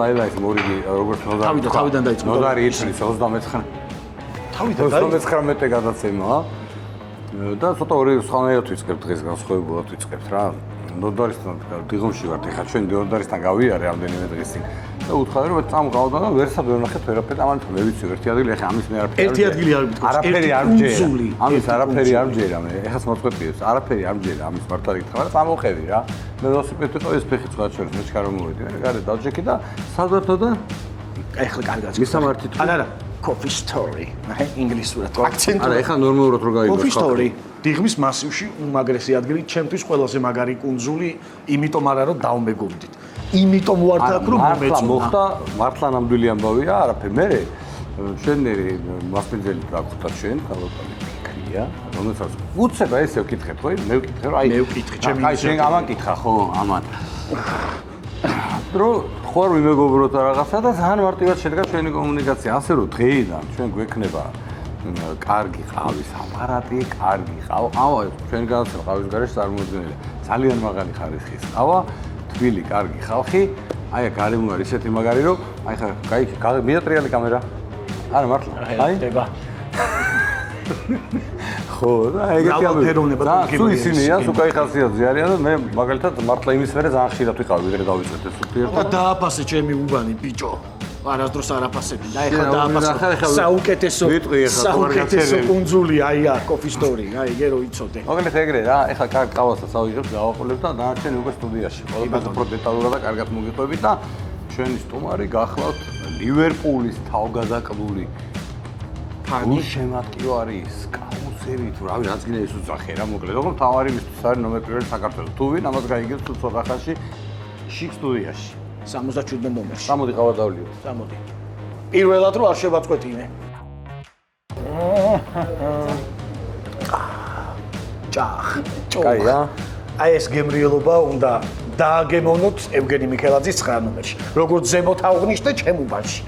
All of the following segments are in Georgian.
ლაილაის მორიგი როგორც თავიდან დაიწყო. ნოდარი ითვლის 39. თავიდან დაიწყო. 39 გადაცემა და ცოტა ორი სხვანაირად ვიწყებთ დღეს განსხვავებულად ვიწყებთ რა. ნოდარისთან დიღომში ვართ, ეხლა ჩვენ ნოდარისთან გავიარე რამდენიმე დღის წინ და უთხარი რომ წამყავდა და ვერსად ვერ ნახეთ ვერაფერი, ამან მე ვიცი ერთი ადგილი, ეხლა ამის მე ერთი ადგილი არ მითქოს, არაფერი არ მჯერა. ამის არაფერი არ მჯერა მე, ეხლა მოწყვეტიებს, არაფერი არ მჯერა ამის მართლა გითხრა, მაგრამ წამოყევი რა. მე ველოსიპედით ყო ეს ფეხი სხვა შორის მე ჩქარო მოვედი, მე გარეთ დავჭექი და სადღაც და ეხლა კარგად. მისამართით. არა, coffee story. ნახე ინგლისურად. აქცენტი. არა, ეხლა ნორმალურად რო გაიგო. coffee story. დიღმის მასივში უმაგრესი ადგილი, ჩემთვის ყველაზე მაგარი კუნძული, იმიტომ არა რომ დავმეგობრდით. იმიტომ ვარ და რომ მომეწონა. მოხდა მართლა ნამდვილი ამბავია, არაფერი. მე ჩვენერი მასპინძელი დაგვხვდა ჩვენ, თავობალი ფიქრია, რომელსაც უცება ესე ვკითხეთ, ხო? მე ვკითხე რომ აი მე ვკითხე, ჩემი აი შენ ამან კითხა, ხო, ამან. რო ხوار ვიმეგობროთ რაღაცა და ძალიან მარტივად შედგა ჩვენი კომუნიკაცია, ასე რომ დღეიდან ჩვენ გვექნება კარგი ყავის აპარატი, კარგი ყავა. ავა ჩვენ განაცემა ყავის გარეშე წარმოუდგენელია. ძალიან მაღალი ხარისხის ყავა, თბილი, კარგი ხალხი. აი გარემო არის ისეთი მაგარი რომ აი ხა გაიქი მიატრიალი კამერა. არა მართლა. აი დება. ხო, და ეგეთი ამბები. სულ ისინია, სულ кай ხასიათზე არიან და მე მაგალითად მართლა იმის მერე ძალიან ხშირად ვიყავი, ვიდრე დავიწყეთ ეს უთიერთობა. და დააფასე ჩემი უბანი, ბიჭო. არასდროს არ აფასები და ეხლა დააფასე. საუკეთესო კუნძული, აი coffee story, აი ეგერო იცოდე. მაგალითად ეგრე რა, ეხლა კარგ ყავასაც ავიღებ, გავაყოლებ და დანარჩენი უკვე სტუდიაში. ყველაფერს უფრო დეტალურად და კარგად მოგიყვებით და ჩვენი სტუმარი გახლავთ ლივერპულის თავგადაკლული ფანი შემატკივარი სკაუსერი თუ რავი რაც გინდა ის უძახე რა მოკლედ. ოღონდ თავარი მისთვის არის ნომერ პირველი საქართველოს. თუ ვინ ამას გაიგებს თუ ცოტა ხანში შიქ სტუდიაში. 77 ნომერში. გამოდი ყავა დავლიო. გამოდი. პირველად რო არ შევაწყვეტინე. ჭახ. კაია. აი ეს გემრიელობა უნდა დააგემოვნოთ ევგენი მიქელაძის 9 ნომერში. როგორც ზემოთ აღვნიშნე ჩემ უბანში.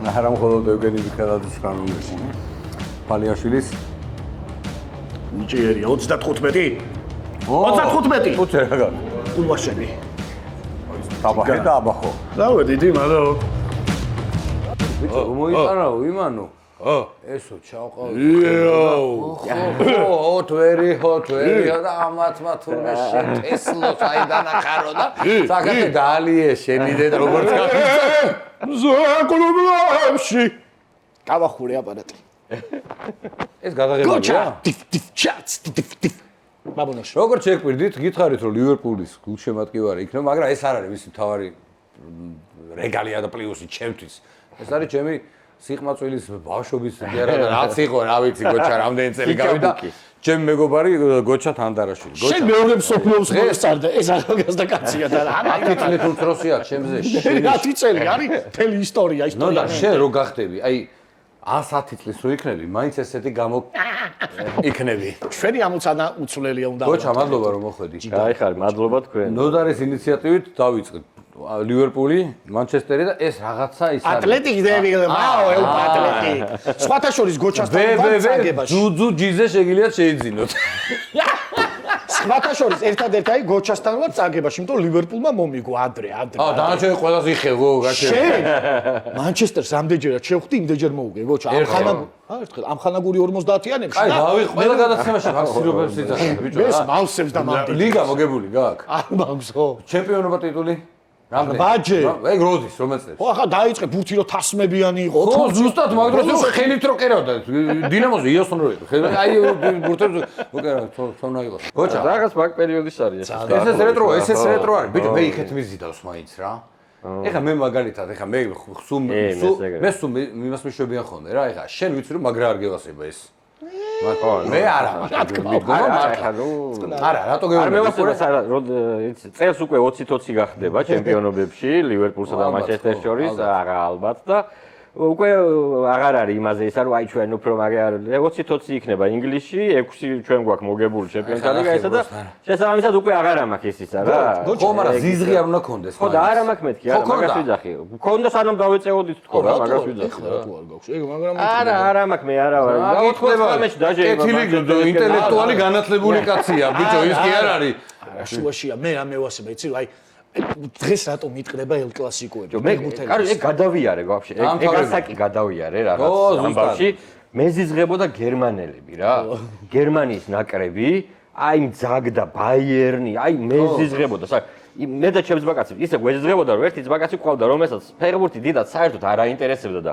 არა მხოლოდ ევგენი მიქელაძის 9 ნომერში. პალიაშვილის ნიჭიერია 35. 35. უცე რა გაქვს. ულვაშები. დაბახე და აბახო. დავედი დიმანო. ბიჭო, მოიწარაო იმანო. ესო ჩავყავ. ო, თვერი და ამათმა თურმე შენ ტესლოს აიდან ახარო და საკეთე დაალიე შენი დედა როგორც გაქვს. ზაკულობლებში. გავახურე აპარატი. ეს გადაღებაა. ტიფ. ბაბუნოშ. როგორ შეგვირდით, გითხარით რომ ლივერპულის გულშემატკივარი იქნება, მაგრამ ეს არ არის მისი თავარი რეგალია და პლუსი ჩემთვის. ეს არის ჩემი სიყმაწვილის ბავშვობის და რაც იყო, რა ვიცი, გოჩა რამდენი წელი გავიდა. ჩემი მეგობარი გოჩა თანდარაშვილი. შენ მეორე მსოფლიოს მოსწარდა, ეს ახალგაზრდა კაცია და რა. აი თითქმის უმცროსია ჩემზე. 10 წელი არის მთელი ისტორია. ნუ და შენ რო გახდები, აი 110 წლის რო იქნები, მაინც ესეთი გამო იქნები. ჩვენი ამოცანა უცვლელია უნდა. გოჩა, მადლობა რომ მოხვედი. გაიხარ, მადლობა თქვენ. ნოდარის ინიციატივით დავიწყეთ ლივერპული, მანჩესტერი და ეს რაღაცა ის არის. ატლეტიკ მაო, ატლეტიკ. სხვათა შორის გოჩასთან ვარ წაგებაში. ჯუჯუ ჯიზე შეგიძლიათ შეიძინოთ. სხვათა შორის ერთადერთი აი გოჩასთან ვარ წაგებაში, იმიტომ ლივერპულმა მომიგო ადრე. დანარჩენი ყველას იხევო, გაჩერე. შენ მანჩესტერს ამდენჯერად შევხვდი, იმდენჯერ მოუგე, გოჩა. ერთხელ ამხანაგური 50-იანებში. აი, დავი ყველა გადაცემაში ვაქსირობებს იძახე, ბიჭო. ეს მავსებს და მანდი. ლიგა მოგებული გაქვს? არ მაქვს, ხო. ჩემპიონობა ტიტული? ბაჯე. ეგ როდის, რომელ წელს? ხო, ახლა დაიწყე ბურთი რო თასმებიანი იყო. ხო, ზუსტად მაგ დროს ხელით რო კერავდა. დინამოზე იოსონ რო იყო. აი ბურთებს უკერავდა, თონა იყო. გოჩა, რაღაც მაგ პერიოდის არის. ეს რეტრო არის. ბიჭო, მე იქეთ მიზიდავს მაინც რა. ეხლა მე მაგალითად, ეხლა მე სულ იმას მიშვებიან ხოლმე რა, ეხლა შენ ვიცი რომ მაგრა არ გევასება ეს. მე არა, რა თქმა უნდა. არა, რატო გეუბნები? არ მევასება, წელს უკვე 20-20 გახდება ჩემპიონობებში, ლივერპულსა და მანჩესტერს შორის, არა ალბათ და უკვე აღარ არის იმაზე ისა რომ აი ჩვენ უფრო მაგე არ 20-20 იქნება ინგლისში, 6 ჩვენ გვაქვს მოგებული ჩემპიონთა ლიგაისა და შესაბამისად უკვე აღარ მაქვს ის ისა რა. ხო, მაგრამ ზიზღი არ უნდა კონდეს. ხო და არა მაქვს მეთქი, არა მაგას ვიძახი. კონდა სანამ დავეწეოდით თქო რა, მაგას ვიძახი. არა მაქვს მე არა ვარ. გაუთქლება. კეთილი ინტელექტუალი განათლებული კაცია, ბიჭო, ის კი არ არის. შუაშია მე რა მევასება, იცი, აი დღეს რატომ იტყდება ელ კლასიკოები? ეგ გადავიარე ვაფშე. ეგ ასაკი გადავიარე რაღაც ამბავში. მეზიზღებოდა გერმანელები რა. გერმანიის ნაკრები, აი მძაგდა ბაიერნი, აი მეზიზღებოდა. მე და ჩემს ბაკაცებს ისე გვეზიზღებოდა რომ ერთი ბაკაცი ყავდა რომელსაც ფეხბურთი დიდად საერთოდ არ აინტერესებდა და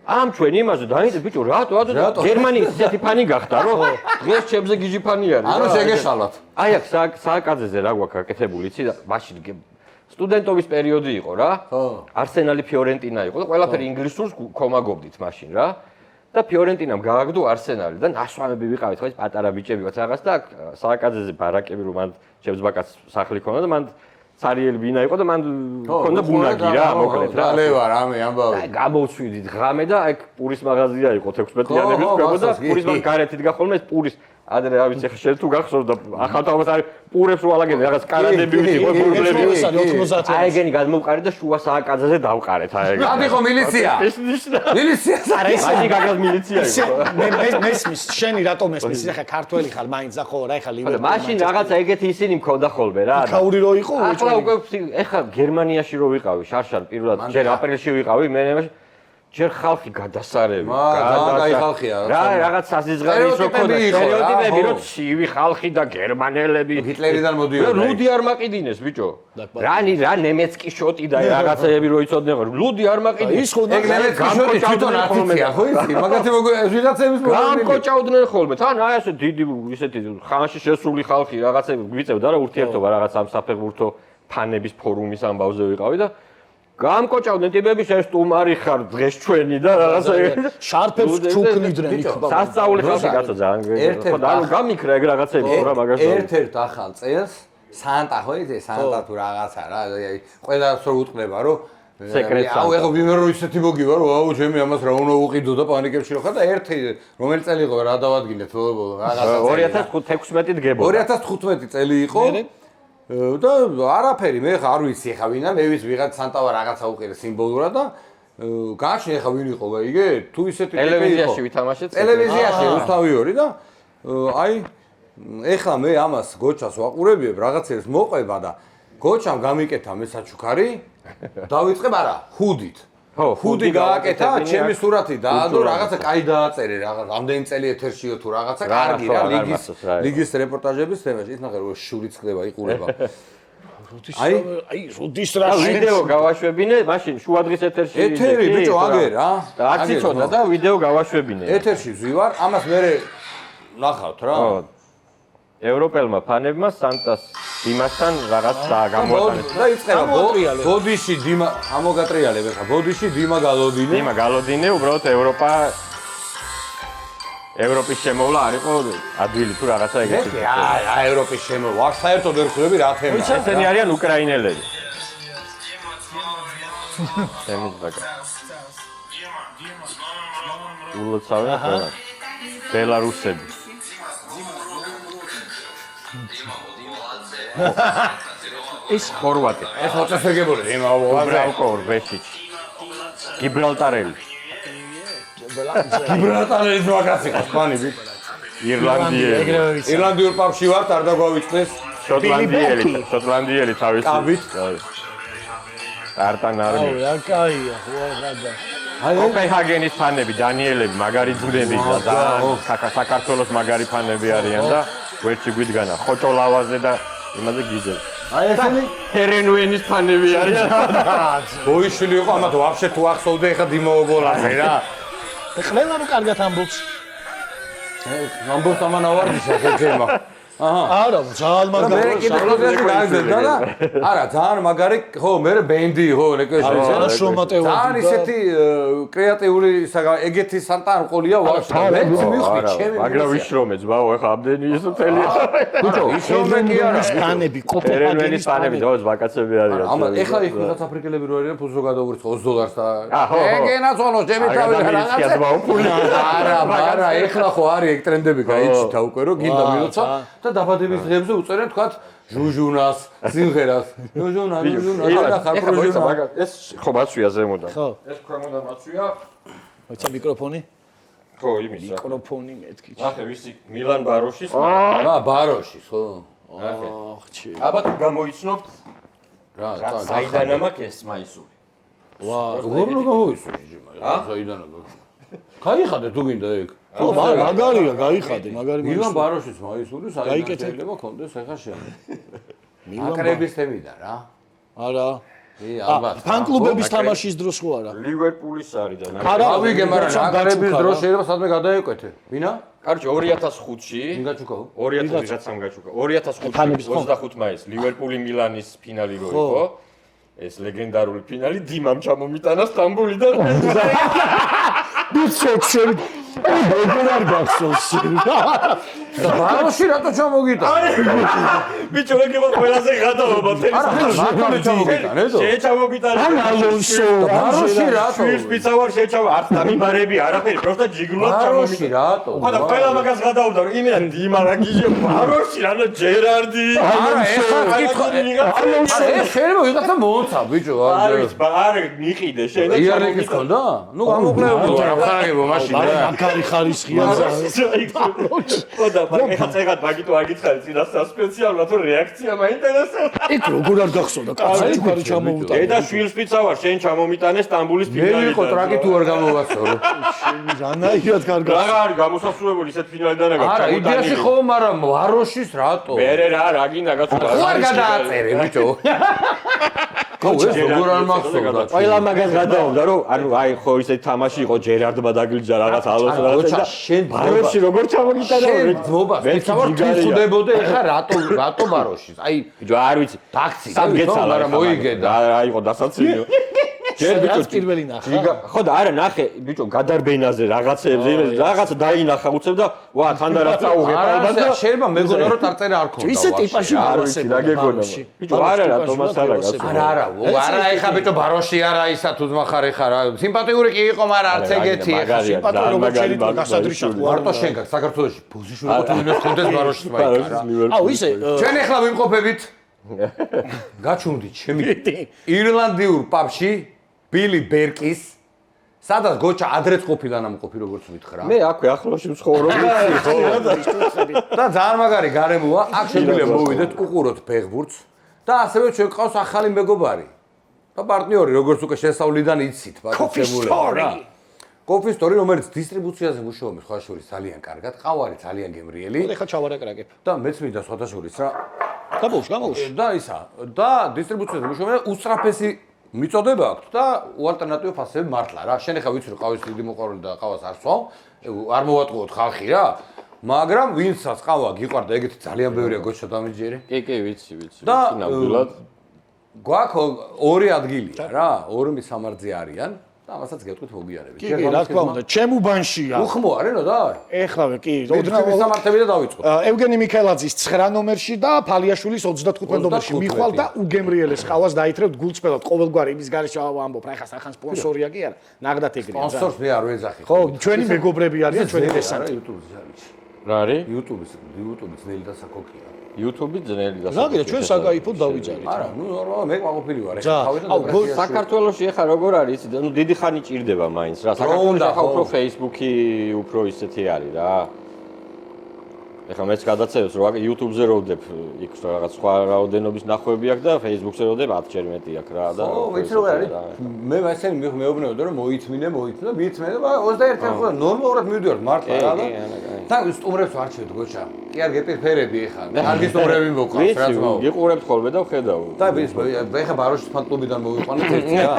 ამ ჩვენ იმაზე დაინტერესდა ბიჭო რატო გერმანიის ისეთი ფანი გახდა რომ დღეს ჩემზე გიჟი ფანი არის. ანუ შეგეშალათ. აი აქ სააკაძეზე რა გვაქვს გაკეთებული იცი და მაშინ სტუდენტობის პერიოდი იყო რა. არსენალი ფიორენტინა იყო და ყველაფერი ინგლისურს ქომაგობდით მაშინ რა. და ფიორენტინამ გააგდო არსენალი და ნასვამები ვიყავით ხო ეს პატარა ბიჭები ვართ რაღაც და სააკაძეზე ბარაკები რომ მან ჩემს ბაკაცს სახლი ქონდა და მან ცარიელი ბინა იყო და მან ქონდა ბუნაგი რა მოკლედ რა. ალევა რამე ამბავი. გამოვცვიდით ღამე და აი პურის მაღაზია იყო 16-იანების ქვემო და პურის გარეთით გახოლმე ეს პურის ადრე რა ვიცი ხე თუ გახსოვს და ახალთაობას არის პურებს რო ალაგებენ რაღაც კარადები იყო პურბლები. აი ეგენი გადმოვყარი და შუა სააკაძეზე დავყარეთ აი ეგ. რად იყო მილიცია? მილიცია არის აი გაგას მილიცია იყო. მესმის შენი რატომ მესმის ხა ქართველი ხარ მაინც ხო რა ხა ლივერპული. მაშინ რაღაცა ეგეთი ისინი მქონდა ხოლმე რა. ქაური რო იყო ახლა უკვე ეხა გერმანიაში რო ვიყავი შარშან პირველად ჯერ აპრილში ვიყავი მე ჯერ ხალხი გადასარევი. კაი ხალხია რა რაღაც საზიზღარის რო ქონდა სტერეოტიპები რო ცივი ხალხი და გერმანელები ჰიტლერიდან მოდიოდნენ. ლუდი არ მაყიდინეს ბიჭო. რა ნემეცკი შოტი და რაღაცეები რო იცოდნენ. ლუდი არ მაყიდინეს. ის ხო ეგ ნემეცკი შოტი თვითონ არტიცია ხო ისი? მაგათი ვიღაცების მოგონილი. გამკოჭავდნენ ხოლმე. თან აი ასე დიდი ისეთი ხანში შესული ხალხი რაღაცები გვიწევდა რა ურთიერთობა რაღაც ამ საფეხბურთო ფანების ფორუმის ამბავზე ვიყავი და გამკოჭავდნენ ტიპები შენ სტუმარი ხარ დღეს ჩვენი და რაღაცა შარფებს ჩუქნიდნენ იქ სასწაული ხალხი კაცო ძალიან ხო და ანუ გამიქრა ეგ რაღაცები რა მაგას ერთ-ერთ ახალ წელს სანტა ხო იცი სანტა თუ რაღაცა რა აი ყველას რო უტყდება რომ სეკრეტს აუ ეხა ვინმე რო ისეთი მოგივა რომ აუ ჩემი ამას რა უნდა უყიდო და პანიკებში რო ხარ და ერთი რომელი წელი იყო რა დავადგინეთ ბოლო რაღაცა 2016 დგებოდა 2015 წელი იყო და არაფერი მე ხა არ ვიცი ხა ვინა მე ვიცი ვიღაც სანტავა რაღაცა უყირე სიმბოლურად და გააჩნია ხა ვინ იყო იგე თუ ისეთი ტიპი იყო ტელევიზიაში ვითამაშეთ ტელევიზიაში რუსთავიორი და აი ეხლა მე ამას გოჩას ვაყურებიებ რაღაცებს მოყვება და გოჩამ გამიკეთა მე საჩუქარი დავიწყებ არა ჰუდით ჰუდი გააკეთა ჩემი სურათი დაადო რაღაცა კაი დააწერე რაღაც ამდენი წელი ეთერშიო თუ რაღაცა კარგი რა ლიგის რეპორტაჟების თემაში ის ნახე რომ შურიც ხდება იყურება აი როდის რა ვიდეო გავაშვებინე მაშინ შუადღის ეთერში ეთერი ბიჭო აგერ რა არც იცოდა და ვიდეო გავაშვებინე ეთერში ვივარ ამას მე ნახავთ რა ევროპელმა ფანებმა სანტას დიმასთან რაღაც გამოატანეს და იწყება ბოდიში დიმა ამოგატრიალებ ხა ბოდიში დიმა გალოდინე უბრალოდ ევროპის შემოვლა არ იყო ადვილი თუ რაღაცა ეგეთი რა ევროპის შემოვლა არ საერთოდ ვერ ხვდები რა თემაა ესენი არიან უკრაინელები თემის ბაკა ულოცავენ ყველა ბელარუსები ეს ხორვატი ეს მოწესრიგებული იმავო ბეშიჩი გიბრალტარელი გიბრალტარელი ზოგადად იყო სპანი ირლანდიურ პაპში ვართ არ დაგვავიწყდეს შოტლანდიელი თავის კაბით არტან არმი რა კაია ხო აღადა კოპენჰაგენის ფანები დანიელები მაგარი ძმები და საქართველოს მაგარი ფანები არიან და ვერჩი გვიდგანა ხოჭოლავაზე და იმაზე გიძებს აი ესენი ჰერენუენის ფანები არიან ბოიშვილი იყო ამათ ვაფშე თუ ახსოვდე ეხა დიმოოგოლაზე რა ყველა რო კარგად ამბობს ამბობს ამანავარდიშა ხექემა არა ძალიან მაგარი მე კიდე პროგრესი დააგზავნა და არა ძალიან მაგარი ხო მე ბენდი ხო ძალიან შრომატევადი ძალიან ისეთი კრეატიული ეგეთი სანტა არ ყოლია ვაფშე მე მივხვდი ჩემი მაგრამ ვიშრომეც ბაო ეხა ამდენი ის მთელი ბიჭო ისრომე კი არა ფანები კოპენჰაგენის ფანები დოს ბაკაცები არიან ამა ეხლა იქ ვიღაც აფრიკელები რო არიან ფულს რო გადაურიცხო $20 და ეგენაცვალო ჩემი თავი რაღაცა არა ეხლა ხო არის ეგ ტრენდები გაიჩითა უკვე რო გინდა მილოცა და დაბადების დღეებზე უწერენ თქვათ ჟუჟუნას, სიმღერას. ჟუჟუნა და ხარპროჟუნა. ეს ხო მაცვია ზემოდან. ხო. ეს ქვემოდან მაცვია. მოიცა მიკროფონი? ხო, იმისა. მიკროფონი მეთქი. ნახე, ვისი მილან ბაროშის. ბაროშის, ხო. ახ, ჩი. აბა თუ გამოიცნობთ რა საიდან მაქვს ეს მაისური? ვა, როგორ უნდა გამოისურვო ჯიმა? საიდან უნდა? გაიხადე თუ გინდა ეგ. ხო, მაგარია, გაიხადე, მაგარი მილან ბაროშის მაისური საიდან შეიძლება კონდეს ახლა შენ. აკრების თემიდან რა. არა. ალბათ. ფან-კლუბების თამაშის დროს ხო არა? ლივერპულის არის და გავიგე, მაგრამ აკრების დროს შეიძლება სადმე გადაეკვეთე. ვინა? კარჩი 2005-ში ინგაჩუკო 2000 ვიღაცამ გაჩუკა 2005-ში 25 მაისს ლივერპული მილანის ფინალი რო იყო ეს ლეგენდარული ფინალი დიმამ ჩამომიტანა სტამბოლიდან ბიჭო როგორ არ გახსოვს ბაროში რატო ჩამოგიტანა ბიჭო ეგება ყველაზე გადაობა თელის მარტო ჩამოგიტანა ედო შეჩამოგიტანა ალონსო ბაროში რატო შვილს პიცავარ შეჩავა არც დამიბარები არაფერი პროსტა ჯიგრულად ბაროში ჩამომიტანა რატო ხო და ყველა მაგას გადაობდა რომ იმენა დიმა რა გიჟე ბაროში რა ჯერარდი არა ეხლა კითხვა ეს შეიძლება ვიღაცა მოოცა ბიჭო არა მიყიდე შენ და იარეკის ქონდა ნუ გამოკლებულო რა ხარაგებო მაშინ რა მაგარი ხარისხია ხო და ეხლა წეგად მაგითო არ გითხარი წინა სასპეციალურად რომ რეაქცია მაინტერესებს ეგ როგორ არ გახსოვდა კაცი ჩქარი ჩამოუტანა დედა შვილს პიცავარ შენ ჩამომიტანე სტამბოლის ფინალიდან მე ვიყო ტრაკი თუ არ გამოვასწორო რანაირად კარგა რა არის გამოსასრულებელი ისეთ ფინალიდან რა არა იდეაში ხო მაგრამ ვაროშის რატო მერე რა გინდა გაწუდა ხო არ გადააწერე ბიჭო ხო ეს როგორ არ მახსოვდა ყველა მაგას გადაობდა რომ ანუ აი ხო ისე თამაში იყო ჯერარდმა დაგლიჯა რაღაც ალოს რაღაცა შენ ბაროში როგორ ჩამოგიტანა შენ ძმობას ვეცავარ თიხუდებოდე ეხლა რატო ბაროშის აი ბიჭო არ ვიცი ტაქსი სამგეცალა მაგრამ მოიგედა რა იყო დასაცინო ჯერ ბიჭო პირველი ნახა ხო და არა ნახე ბიჭო გადარბენაზე რაღაცებზე რაღაცა დაინახა უცებ და ვა თან და რა წაუღებ ალბათ და შეიძლება მეგონა რომ ტარწერა არ ქონდა ისე ტიპაში ბაროსი რა გეგონა ბიჭო არა რა თომას არა არა ეხა ბიჭო ბაროში არა ისა თუ ძმახარ ეხა რა სიმპათიური კი იყო მაგრამ არც ეგეთი ეხა სიმპათიური როგორ შეიძლება გასადრიშა მარტო შენ გაქვს საქართველოში პოზიციები ხო თუ კონდეს ბაროშის მაიკარა აუ ისე ჩვენ ეხლა ვიმყოფებით გაჩუმდით ჩემი ირლანდიურ პაბში ბილი ბერკის სადაც გოჩა ადრეც ყოფილა ნამყოფი როგორც მითხრა მე აქვე ახლოში ვცხოვრობდი ხო და ძალიან მაგარი გარემოა აქ შეგვიძლია მოვიდეთ უყუროთ ფეხბურთს და ასევე ჩვენ ყავს ახალი მეგობარი და პარტნიორი როგორც უკვე შესავლიდან იცით პატივცემულება Coffee Story რომელიც დისტრიბუციაზე მუშაობს სხვა შორის ძალიან კარგად ყავარი ძალიან გემრიელი ეხლა ჩავარაკრაკებ და მეც მინდა სხვა შორის რა გამოვში და ისა და დისტრიბუციაზე მუშაობს უსწრაფესი მიწოდება აქვს და უალტერნატივო ფასები მართლა რა შენ ახლა ვიცი რომ ყავის დიდი მოყვარული და ყავას არ სვავ არ მოვატყუოთ ხალხი რა მაგრამ ვინცაც ყავა გიყვარდა ეგეთი ძალიან ბევრია გოჩა დამიჯერე კი ვიცი და ნამდვილად გვაქვს ორი ადგილია რა ორი სამარძი არიან და ამასაც გეტყვით მოგიარებით კი რა თქმა უნდა ჩემ უბანშია უხმო არენო და ეხლავე კი ოდნავ სამართები და დავიწყოთ ევგენი მიქელაძის 9 ნომერში და ფალიაშვილის 35 ნომერში მიხვალ და უგემრიელეს ყავას დაითრევთ გულწრფელად ყოველგვარი იმის გარეშე ამბობ რა ხა სახან სპონსორია კი არა ნაღდათ ეგრეა სპონსორს მე არ ვეძახი ხო ჩვენი მეგობრები არიან ჩვენი დესანტი YouTube-ზე არის რა არის YouTube-ის ძნელი და საკოკია YouTube-ი ძნელი და რა ჩვენ საკაიფოდ დავიძარით არა ნუ ნორმალურად მე ყვაყოფილი ვარ ეხლა თავიდან საქართველოში ეხლა როგორ არის ნუ დიდი ხანი ჭირდება მაინც რა საქართველოში ეხლა უფრო Facebook-ი უფრო ისეთი არის რა ეხლა მეც გადაცევს რომ YouTube-ზე როდებ იქ რაღაც სხვა რაოდენობის ნახვები აქვს და Facebook-ზე როდებ 10 ჯერ მეტი აქვს რა და ო ვიცი როგორ არის მე მასენ მეუბნებოდა რომ მოიწმინე და მიიწმინე და 21 ხო ნორმალურად მივიდივარ მართლა რა და სტუმრებს არ შევდ გოჩა კი არ გეპირფერები ეხლა კარგი სტუმრები მოყავს რა თქმა უნდა გიყურებთ ხოლმე და ვხედავ და ეხლა ბაროშის ფან-კლუბიდან მოვიყვანეთ ერთი რა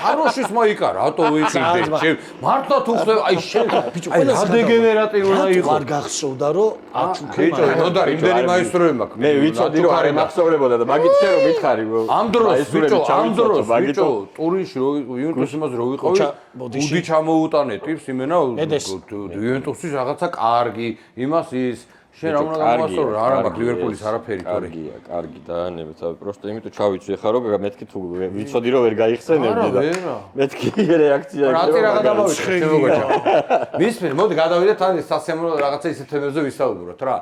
ბაროშის მოიკა რატო ვიყიდე მართლა თუ ხდება აი შენ აი რა დეგენერატი უნდა იყო არ გახსოვდა რომ ბიჭო ნოდა იმდენი მაისტროები მაქვს მე ვიცოდი რომ არ ემახსოვრებოდა და მაგით შე რომ მითხარი ამ დროს ბიჭო ტურინში იუნტუსის იმაზე რო ვიყავი უდი ჩამოუტანე ტიპს იმენა იუნტუსის რაღაცა კარგი იმას ის შენ რა უნდა გამოვასწორო რა მაქვს ლივერპულის არაფერი თორე კარგი დაანებეთ პროსტო იმიტომ ჩავიცი ახლა რომ მეთქი თუ ვიცოდი რომ ვერ გაიხსენებდი და მეთქი რეაქცია რატი რა გადავავიდე შემოგაჩა მისმენ მოდი გადავიდეთ თან სასიამოვნო რაღაცა ისეთ თემებზე ვისაუბროთ რა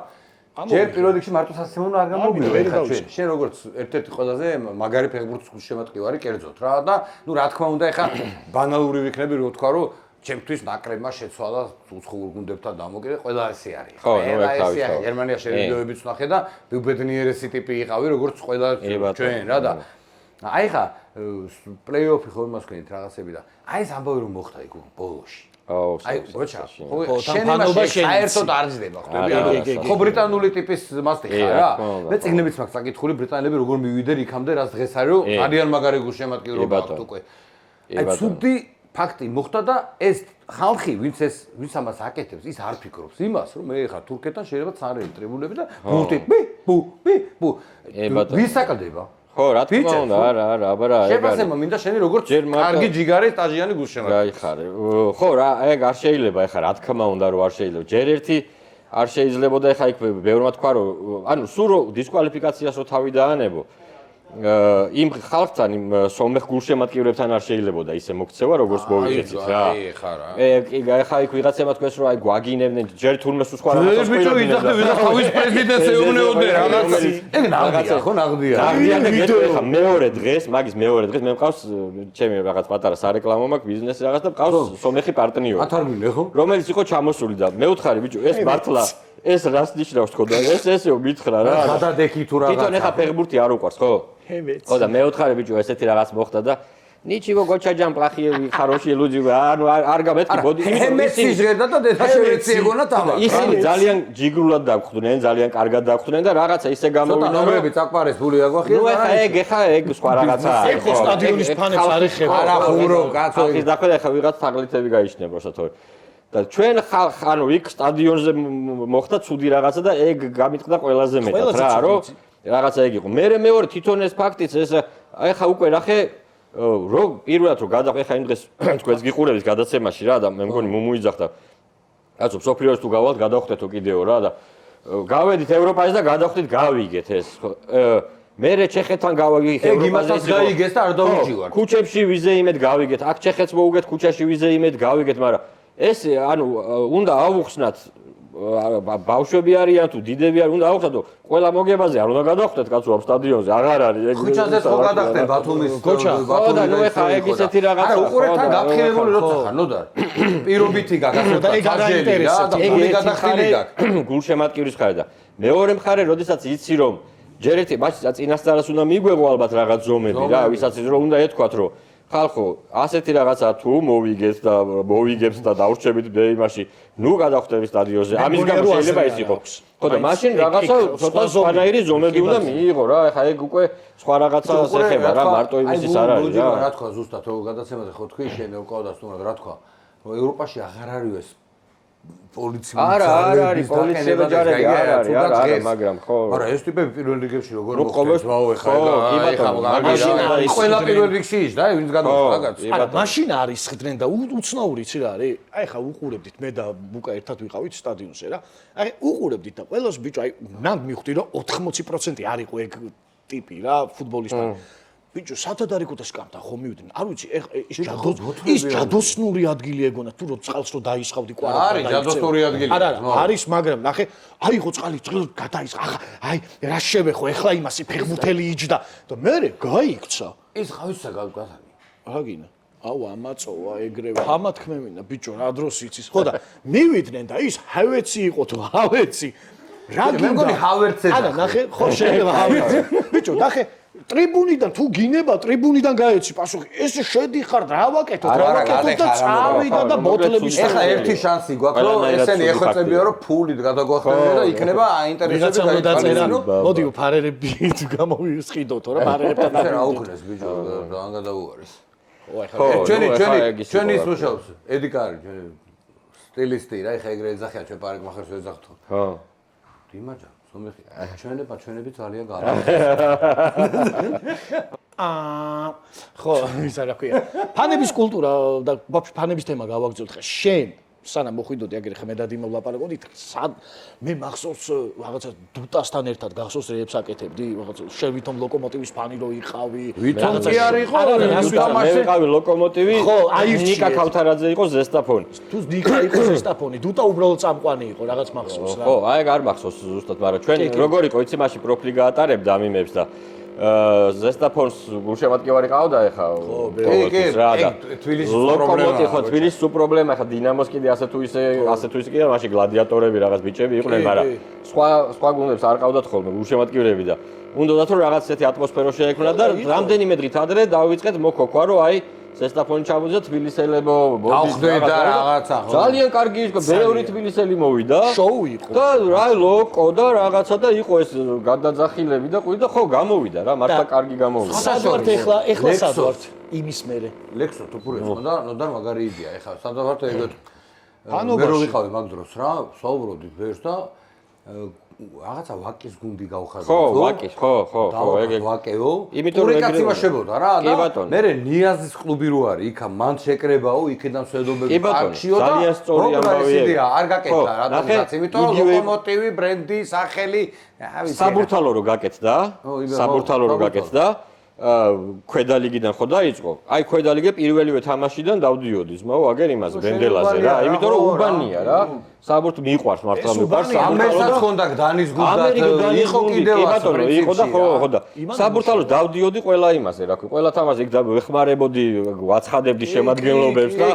ჯერ პირველ რიგში მარტო სასიამოვნო არ გამოვიდა ეხლა შენ როგორც ერთ-ერთი ყველაზე მაგარი ფეხბურთის შემატკივარი კერძოთ რა და ნუ რა თქმა უნდა ეხლა ბანალური ვიქნები რო თქვა რომ ჩემთვის ნაკრებმა შეცვალა უცხოურ გუნდებთან დამოკიდე ყველა ესე არის. ხო, ნუ ეს გერმანიაში ვიდეოებიც ვნახე და უბედნიერესი ტიპი იყავი როგორც ყველა ჩვენ რა და აი ხა პლეიოფი ხო იმას ქვენით რაღაცები და აი ეს ამბავი რომ მოხდა იქ ბოლოში. აი გოჩა ხო შენობა საერთოდ არ ძდება ხვდები ხო ბრიტანული ტიპის მასტი ხარ რა მე წიგნებიც მაქვს საკითხული ბრიტანელები როგორ მივიდენ იქამდე რაც დღეს არის რომ არიან მაგარი გულშემატკივრობა აქვთ უკვე აი ცუდი ფაქტი მოხდა და ეს ხალხი ვინც ამას აკეთებს ის არ ფიქრობს იმას რომ მე ხარ თურქეთთან შეიძლება წარელი ტრიბუნები და ბუტი ბუ ვის აკეთება ხო, რა თქმა უნდა, არა, აბარა, ეგ არის. შეფასება მინდა შენი როგორც კარგი ჯიგარი სტაჟიანი გულშემატკივრი. გაიხარე. ხო, რა, ეგ არ შეიძლება, ეხლა რა თქმა უნდა, რომ არ შეიძლება. ჯერ ერთი არ შეიძლებოდა ეხლა იქ ბევრმა თქვა, რომ ანუ სულ რო დისკვალიფიკაციას რო თავი დაანებო, იმ ხალხთან, იმ სომეხ გულშემატკივრებთან არ შეიძლებოდა ისე მოქცევა, როგორც მოვიქეცით რა. აი, ხარა. ეხლა იქ ვიღაცებმა თქვეს, რომ აი გვაგინებდნენ, ჯერ თურმე სულ სხვა რაღაცას ბიჭო, ვიზახდე თავის პრეზიდენტს ეუბნეოდე რაღაც. ეგ ნაღდია, ხო, ნაღდია. ნაღდია და გეტყვი ეხლა მეორე დღეს, მაგის მეორე დღეს მე მყავს ჩემი რაღაც პატარა სარეკლამო მაქვს, ბიზნესი რაღაც და მყავს სომეხი პარტნიორი. ათარმინე, ხო? რომელიც იყო ჩამოსული და მე ვთხარი ბიჭო, ეს მართლა ეს რას ნიშნავს თქო და ესეო მითხრა რა. გადადექი თუ რაღაცა. თვითონ ეხლა ფეხბურთი არ უყვარს, ხო? ხო და მე ვთხარი ბიჭო, ესეთი რაღაც მოხდა და ნიჩივო გოჩაჯან პლახიევი ხაროში ლუჯი ანუ არ გამეთქი ბოდი მესი ჟღერდა და დედაშევიცი ეგონა თამა ისინი ძალიან ჯიგრულად დაგვხვდნენ ძალიან კარგად დაგვხვდნენ და რაღაცა ისე გამოვიდა რომ ნომრები წაყარეს ბული აგვახია ნუ ეხა ეგ სხვა რაღაცაა ეგ ხო სტადიონის ფანებს არ ეხება არა ხურო კაცო ის დახვედა ეხა ვიღაც თაღლითები გაიჩნია პროსათორი და ჩვენ ანუ იქ სტადიონზე მოხდა ცუდი რაღაცა და ეგ გამიტყდა ყველაზე მეტად რა რომ რაღაცა ეგ იყო მე მეორე თვითონ ეს ფაქტიც ეს ეხა უკვე ნახე რომ პირველად რომ გადახვე ხა იმ დღეს თქვენს გიყურების გადაცემაში რა და მე მგონი მომუიძახდა კაცო სოფლიოს თუ გავალთ გადავხვდეთო კიდეო რა და გავედით ევროპაზე და გადავხვდით გავიგეთ ეს მერე ჩეხეთთან გავიგეთ ევროპაზე გაიგეს და არ დავიჯივართ ქუჩებში ვიზე იმედ გავიგეთ აქ ჩეხეთს მოუგეთ ქუჩაში ვიზე იმედ გავიგეთ მაგრამ ეს ანუ უნდა ავუხსნათ ბავშვები არიან თუ დიდები არიან უნდა ავხსნათ რომ ყველა მოგებაზე არ უნდა გადავხვდეთ კაცო ამ სტადიონზე აღარ არის ეგ ქუჩაზე ხო გადახდნენ ბათუმის ხო და ნუ ეხა ეგ ისეთი რაღაცა არა უყურებთან გაფრთხილებული როცა ხარ ნუ და პირობითი გაგახსნა და ეგ არა ინტერესებს და ფული გადახდილი გაქვს გულშემატკივრის ხარ და მეორე მხარე როდესაც იცი რომ ჯერ ერთი მაშინ წინასწარას უნდა მიგვეღო ალბათ რაღაც ზომები რა ვისაც ის რომ უნდა ეთქვათ რომ ხალხო ასეთი რაღაცა თუ მოვიგეთ და მოვიგებს და დავრჩებით იმაში ნუ გადავხვდები სტადიონზე ამის გამო შეიძლება ის იყოს ხო და მაშინ რაღაცა ცოტა სხვანაირი ზომები უნდა მიიღო რა ეხა ეგ უკვე სხვა რაღაცას ეხება რა მარტო იმისის არ არის რა რა თქვა ზუსტად რო გადაცემაზე ხო თქვი შენ ოკავდას თუნდაც რა თქვა რომ ევროპაში აღარ არის ეს პოლიციური არა არის პოლიციები ჯარები არა მაგრამ ხო არა ეს ტიპები პირველ რიგებში როგორ მოხდეს ვაო ეხა ყველა პირველ რიგში ის და ვინც გადავხდა კაცო არა მაშინ არის ხდნენ და უცნაური იცი რა არის აი ხა უყურებდით მე და ბუკა ერთად ვიყავით სტადიონზე რა აი უყურებდით და ყველას ბიჭო აი ნამ მივხვდი რომ 80% არ იყო ეგ ტიპი რა ფუტბოლისტი ბიჭო სათად არ იყო და სკამდა ხო მივიდნენ არ ვიცი ის ჯადოსნური ადგილი ეგონა თუ რო წყალს რო დაისხავდი კვარა არის ჯადოსნური ადგილი არა არის მაგრამ ნახე აიღო წყალი წყლ გადაისხა აი რა შევეხო ეხლა იმასი ფეხბურთელი იჯდა და მე გაიქცა ის ხავისა გავგაზანი აგინა აუ ამაწოვა ეგრევე ამა თქმევინა ბიჭო რა დროს იცის ხო და მივიდნენ და ის ჰავეცი იყო თუ ჰავეცი რა გინდა მე მგონი ჰავერცედა არა ნახე ხო შეიძლება ჰავერცი ბიჭო ნახე ტრიბუნიდან თუ გინება ტრიბუნიდან გაეცი პასუხი ეს შედიხარ რა ვაკეთოთ და წავიდა და ბოთლების ეხლა ერთი შანსი გვაქვს რომ ესენი ეხვეწებია რომ ფულით გადაგვახდენია და იქნება აინტერესები გაიწერა მოდი ფარერები გამოვისყიდოთ რა ფარერებთან რა უკნეს ბიჭო და ან გადაუარის ხო ჩვენი ის მუშაობს ედიკარი ჩვენი სტილისტი რა ეხა ეგრე ეძახია ჩვენ პარიკმახერს ეძახთო ხო დიმაჯა ჩვენები ძალიან გარა ხო ის რა ქვია ფანების კულტურა და ფანების თემა გავაგრძელოთ ხა შენ სანამ მოხვიდოდი აგერ ხა მე და დიმა ვლაპარაკობდით მე მახსოვს რაღაცა დუტასთან ერთად გახსოვს რეებს აკეთებდი რაღაცა შევვითომ ლოკომოტივის ფანი რო იყავი რაღაცა არ იყო მე ვიყავი ლოკომოტივი ხო აი ნიკა ქავთარაძე იყო ზესტაფონი თუ ნიკა იყო ზესტაფონი დუტა უბრალოდ წამყვანი იყო რაღაც მახსოვს რა ხო აი არ მახსოვს ზუსტად მაგრამ ჩვენ როგორ იყო იცი მაშინ პროფილი გაატარებდა ამიმებს და ზესტაფონს გულშემატკივარი ყავდა ეხა რა და თბილისის ლოკომოტივი ხო თბილისის სუ პრობლემა ხა დინამოს კიდე ასე თუ ისე კი მაშინ გლადიატორები რაღაც ბიჭები იყვნენ მაგრამ სხვა გუნდებს არ ყავდათ ხოლმე გულშემატკივრები და უნდათ რომ რაღაც ესეთი ატმოსფერო შეექმნა და რამდენიმე დღით ადრე დავიწყეთ მოქოქვა რომ აი ზესტაფონი ჩამოვიდა თბილისელებო დავხვდეთ და რაღაცა ხო ძალიან კარგი იყო ბევრი თბილისელი მოვიდა შოუ იყო და რა ლოკო და რაღაცა და იყო ეს გადაძახილები და ყვი და ხო გამოვიდა რა მართლა კარგი გამოვიდა სადვართ ეხლა სადვართ იმის მერე ლექსო თუ პური ხო და ნოდარ მაგარი იდეა ეხლა სადავართ ეგეთ მე რო ვიყავი მაგ დროს რა საუბრობდით ბევრს და რაღაცა ვაკის გუნდი გავხარდა ხო ვაკის ხო ეგ ვაკეო იმიტომ რომ ეგ იმაშებოდა რა და მე ნიაზის კლუბი რო არის იქა მან შეკრებაო იქიდან სვედობები პარკშიო და ძალიან სწორი ამბავია არ გაკეთდა რატომაც იმიტომ რომ ლოკომოტივი ბრენდი სახელი საბურთალო რო გაკეთდა საბურთალო რო გაკეთდა ქვედა ლიგიდან ხო დაიწყო აი ქვედა ლიგე პირველივე თამაშიდან დავდიოდი ზმაო აგერ იმაზე ბენდელაზე რა იმიტომ რომ ურბანია რა საბურთ მიყვარს მართლა მიყვარს ამესაც ხონდა დანის გუნდად იყო კიდევაც იყო და ხო და საბურთალოს დავდიოდი ყველა იმაზე რა ყველა თამაში იქ ვეხმარებოდი ვაცხადებდი შემადგენლობებს და